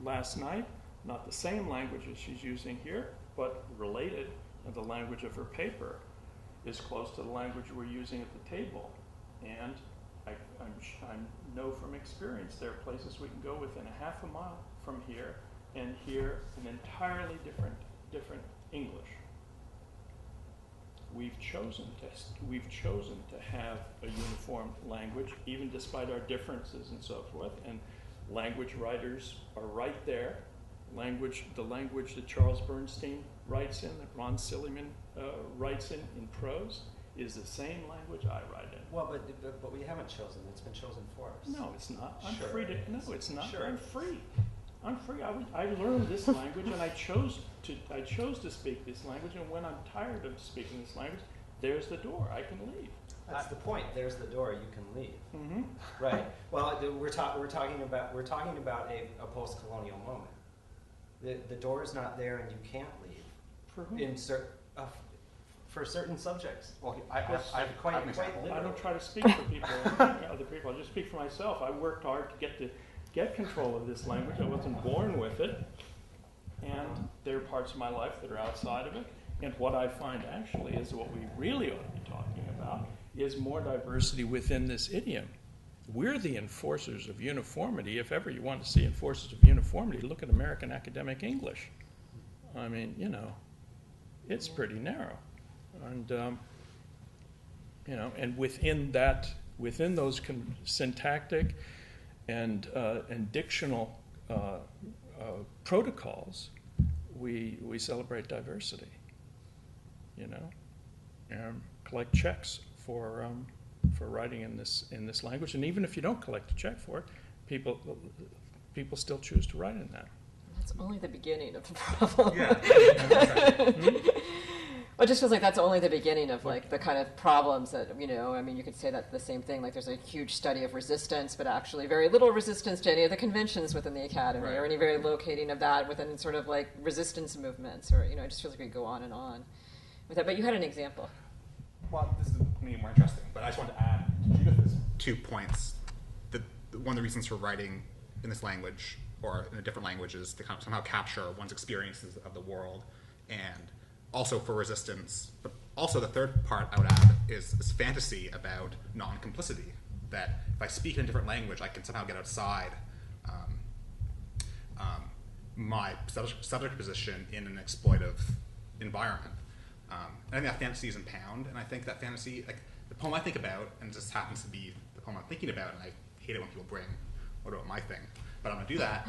last night, not the same language as she's using here, but related, and the language of her paper is close to the language we're using at the table. And I know from experience there are places we can go within a half a mile from here and hear an entirely different English. We've chosen to have a uniform language, even despite our differences and so forth. And language writers are right there. The language that Charles Bernstein writes in, that Ron Silliman writes in prose, is the same language I write in. Well, but we haven't chosen. It's been chosen for us. No, it's not. I'm Sure. free to. No, it's not. Sure. I'm free. I learned this language, and I chose to speak this language. And when I'm tired of speaking this language, there's the door. I can leave. That's the point. There's the door. You can leave. Mm-hmm. Right. Well, we're talking about a post-colonial moment. The door is not there, and you can't leave. For whom? For certain subjects. Well, I have an example. I don't try to speak for people, other people. I just speak for myself. I worked hard to get control of this language. I wasn't born with it, and there are parts of my life that are outside of it. And what I find actually is what we really ought to be talking about is more diversity within this idiom. We're the enforcers of uniformity. If ever you want to see enforcers of uniformity, look at American academic English. I mean, it's pretty narrow. And and within those syntactic and dictional protocols, we celebrate diversity. And collect checks for writing in this language, and even if you don't collect a check for it, people still choose to write in that. That's only the beginning of the problem. Yeah. Well, it just feels like that's only the beginning of the kind of problems that, you could say that the same thing, there's a huge study of resistance, but actually very little resistance to any of the conventions within the academy, or any very locating of that within sort of resistance movements, or, it just feels like we go on and on with that. But you had an example. Well, this is maybe more interesting, but I just wanted to add to Judith's 2 points. One of the reasons for writing in this language, or in a different language, is to kind of somehow capture one's experiences of the world, and also for resistance. But also the third part I would add is fantasy about non-complicity, that if I speak in a different language, I can somehow get outside my subject position in an exploitive environment. And I think that fantasy is in Pound, and I think that fantasy, the poem I think about, and this happens to be the poem I'm thinking about, and I hate it when people bring, what about my thing, but I'm going to do that,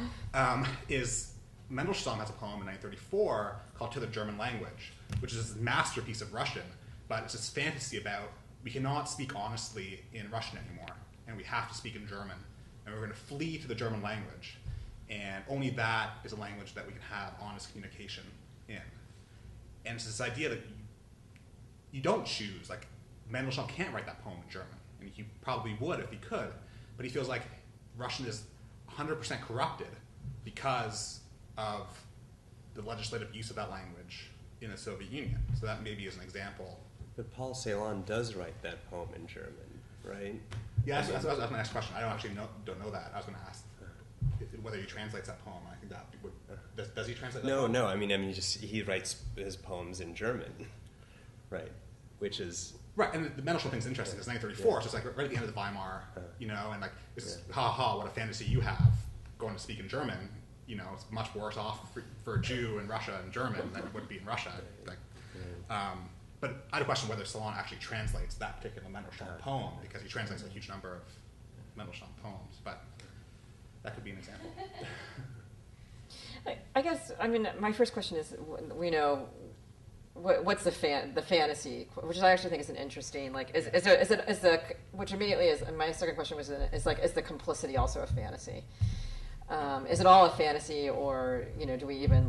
is Mendelssohn has a poem in 1934 called To the German Language, which is this masterpiece of Russian, but it's this fantasy about we cannot speak honestly in Russian anymore, and we have to speak in German, and we're going to flee to the German language, and only that is a language that we can have honest communication in. And it's this idea that you don't choose. Mendelssohn can't write that poem in German, and he probably would if he could, but he feels like Russian is 100% corrupted because of the legislative use of that language in the Soviet Union. So that maybe is an example. But Paul Celan does write that poem in German, right? Yeah, that's my next question. I don't know that. I was going to ask whether he translates that poem. I think that would, does he translate that poem? No. I mean, he writes his poems in German, right? Which is right. And the Mendelssohn thing's interesting. It's 1934, so it's like right at the end of the Weimar, and like it's what a fantasy you have going to speak in German. It's much worse off for a Jew in Russia in German than it would be in Russia. But I had a question whether Celan actually translates that particular Mendelssohn poem, because he translates a huge number of Mendelssohn poems, but that could be an example. I guess, my first question is, what's the fantasy, which I actually think is an interesting, which immediately is, and my second question was, is the complicity also a fantasy? Is it all a fantasy, or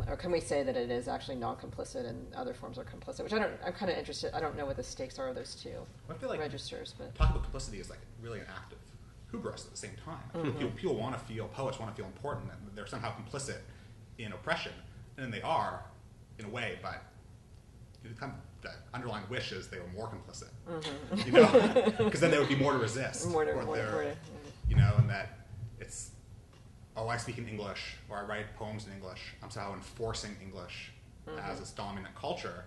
or can we say that it is actually non-complicit and other forms are complicit? Which I'm kind of interested. I don't know what the stakes are of those two I feel like registers, but talking about complicity is like really an act of hubris at the same time. People want to feel, poets want to feel important, and they're somehow complicit in oppression, and then they are, in a way, but the underlying wish is they were more complicit, because then there would be more to resist, and that it's. Oh, I speak in English, or I write poems in English. I'm somehow enforcing English as its dominant culture,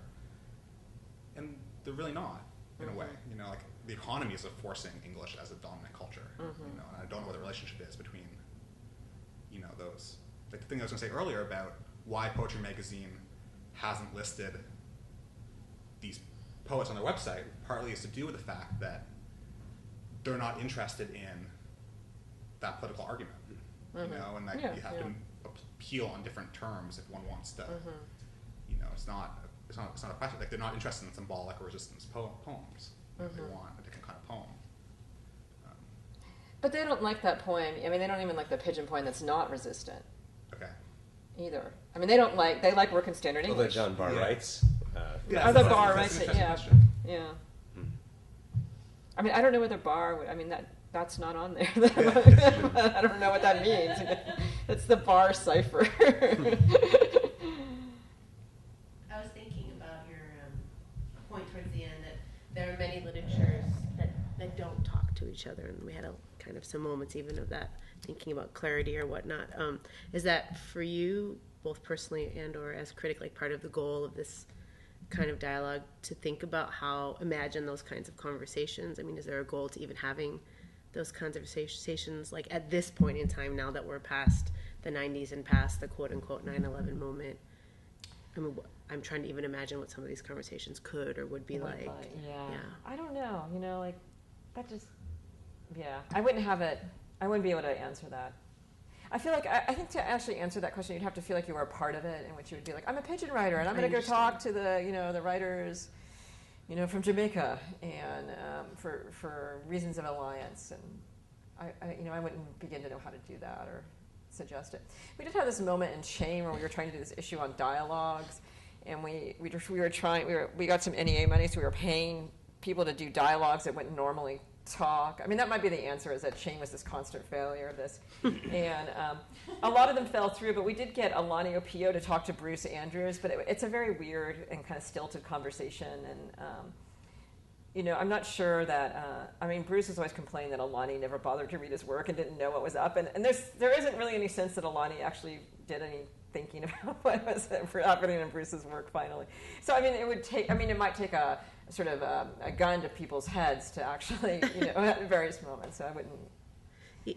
and they're really not, in a way. Like the economy is enforcing English as a dominant culture. And I don't know what the relationship is between, those. Like the thing I was going to say earlier about why Poetry Magazine hasn't listed these poets on their website, partly is to do with the fact that they're not interested in that political argument. And that you have to appeal on different terms if one wants to. It's not a question. Like they're not interested in symbolic or resistance poems. They want a different kind of poem. But they don't like that poem. They don't even like the pigeon poem that's not resistant. Okay. Either. They don't like. They like work in standard English. Although John Barr writes. The Barr writes it. Yeah. Yeah. I don't know whether Barr. That's not on there. I don't know what that means. It's the Barr cipher. I was thinking about your point towards the end that there are many literatures that don't talk to each other, and we had kind of some moments even of that, thinking about clarity or whatnot. Is that for you, both personally and or as a critic, like part of the goal of this kind of dialogue, to think about imagine those kinds of conversations? Is there a goal to even having those kinds of conversations, like at this point in time, now that we're past the 90s and past the quote-unquote 9/11 moment? I'm trying to even imagine what some of these conversations could or would be like. Yeah. I don't know. That just, I wouldn't have it. I wouldn't be able to answer that. I feel like, I think to actually answer that question, you'd have to feel like you were a part of it, in which you would be like, I'm a pigeon writer, and I'm going to go talk to the writers, from Jamaica, and for reasons of alliance, and I wouldn't begin to know how to do that or suggest it. We did have this moment in Chain where we were trying to do this issue on dialogues, and we got some NEA money, so we were paying people to do dialogues that wouldn't normally talk. That might be the answer, is that Chain was this constant failure of this. And a lot of them fell through, but we did get Alani Opio to talk to Bruce Andrews, but it's a very weird and kind of stilted conversation. And, I'm not sure that, Bruce has always complained that Alani never bothered to read his work and didn't know what was up. And there isn't really any sense that Alani actually did any thinking about what was happening in Bruce's work finally. So, it might take a sort of a gun to people's heads to actually, at various moments. So I wouldn't.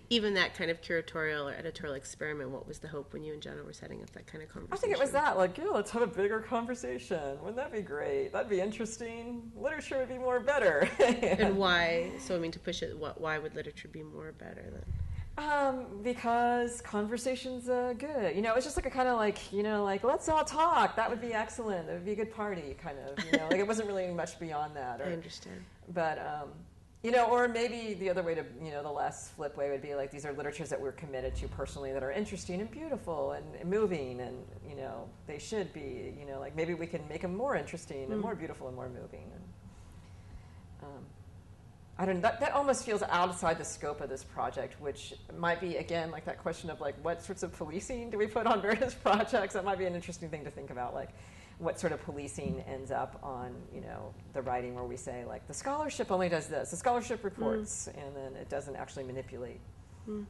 Even that kind of curatorial or editorial experiment, what was the hope when you and Jenna were setting up that kind of conversation? I think it was that, let's have a bigger conversation. Wouldn't that be great? That'd be interesting. Literature would be more better. And why? So, to push it, why would literature be more better then? Because conversation's good. It's just like a kind of let's all talk. That would be excellent. It would be a good party, kind of. It wasn't really much beyond that. I understand. But, or maybe the other way to, the less flip way would be these are literatures that we're committed to personally that are interesting and beautiful and moving, and, they should be, maybe we can make them more interesting and more beautiful and more moving. And, I don't know, that almost feels outside the scope of this project, which might be, again, like that question of like, what sorts of policing do we put on various projects? That might be an interesting thing to think about, like what sort of policing ends up on, you know, the writing where we say like, the scholarship only does this, the scholarship reports, and then it doesn't actually manipulate. Mm.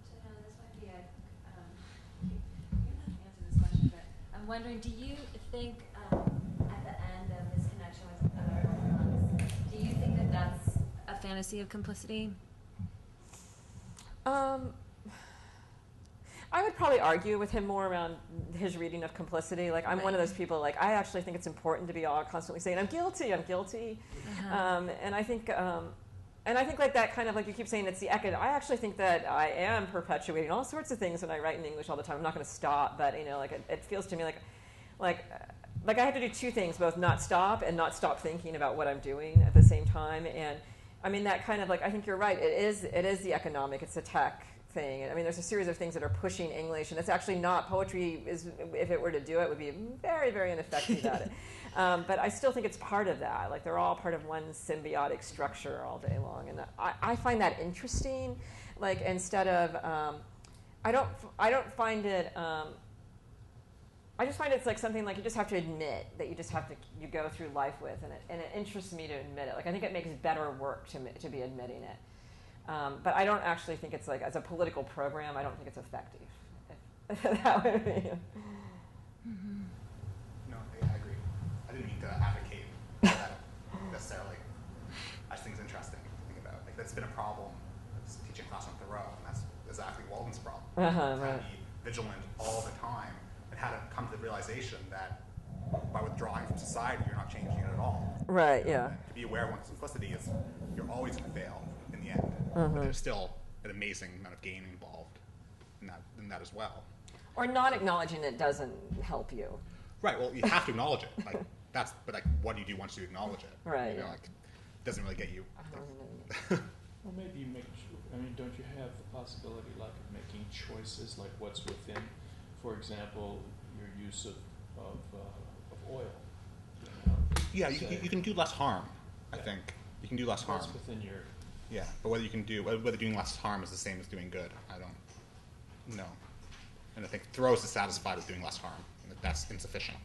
Juliana, this might be a, you don't have to answer this question, but I'm wondering, do you think at the end of his connection with do you think that that's a fantasy of complicity? I would probably argue with him more around his reading of Complicity. Like, I'm one of those people, like, I actually think it's important to be all constantly saying, I'm guilty, I'm guilty. And I think like that kind of, like you keep saying, it's the I actually think that I am perpetuating all sorts of things when I write in English all the time. I'm not going to stop, but, you know, like, it feels to me like I have to do two things, both not stop and not stop thinking about what I'm doing at the same time. And, I mean, that kind of, like, I think you're right. It is the economic, it's the tech thing. I mean, there's a series of things that are pushing English, and it's actually not poetry. If it were to do it, would be very, very ineffective at it. But I still think it's part of that. Like, they're all part of one symbiotic structure all day long, and I find that interesting. Like, instead of I don't find it. I just find it's like something like you just have to admit that you go through life with, and it interests me to admit it. Like, I think it makes better work to be admitting it. But I don't actually think it's like, as a political program, I don't think it's effective. That would be. No, I agree. I didn't mean to advocate that necessarily. I just think it's interesting to think about. Like, that's been a problem with teaching class on Thoreau, and that's exactly Walden's problem. How to be vigilant all the time, and how to come to the realization that by withdrawing from society, you're not changing it at all. Right, yeah. To be aware of one's simplicity is you're always going to fail in the end. But there's still an amazing amount of gain involved in that as well. Or not acknowledging it doesn't help you. Right. Well, you have to acknowledge it. Like, but what do you do once you acknowledge it? Right. You know, like, it doesn't really get you. Well, maybe you make. I mean, don't you have the possibility, like, of making choices, like what's within, for example, your use of oil? You know, Yeah, you can do less harm. I think you can do less harm. What's within your. Yeah, but whether doing less harm is the same as doing good, I don't know. And I think Thoreau's dissatisfied with doing less harm, and that's insufficient.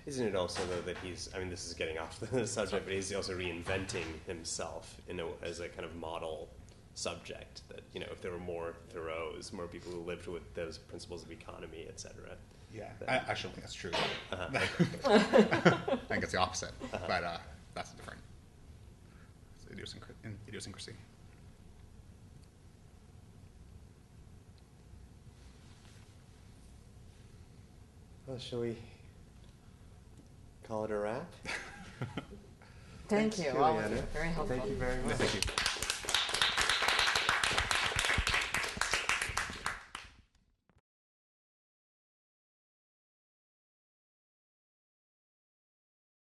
Isn't it also, though, that he's, I mean, this is getting off the subject, but he's also reinventing himself as a kind of model subject, that, you know, if there were more Thoreaus, more people who lived with those principles of economy, et cetera. Yeah, I actually think that's true. I think it's the opposite, but that's different. It's idiosyncrasy. Well, shall we call it a wrap? Thank you. Juliana. Very helpful. Thank you very much. Thank you.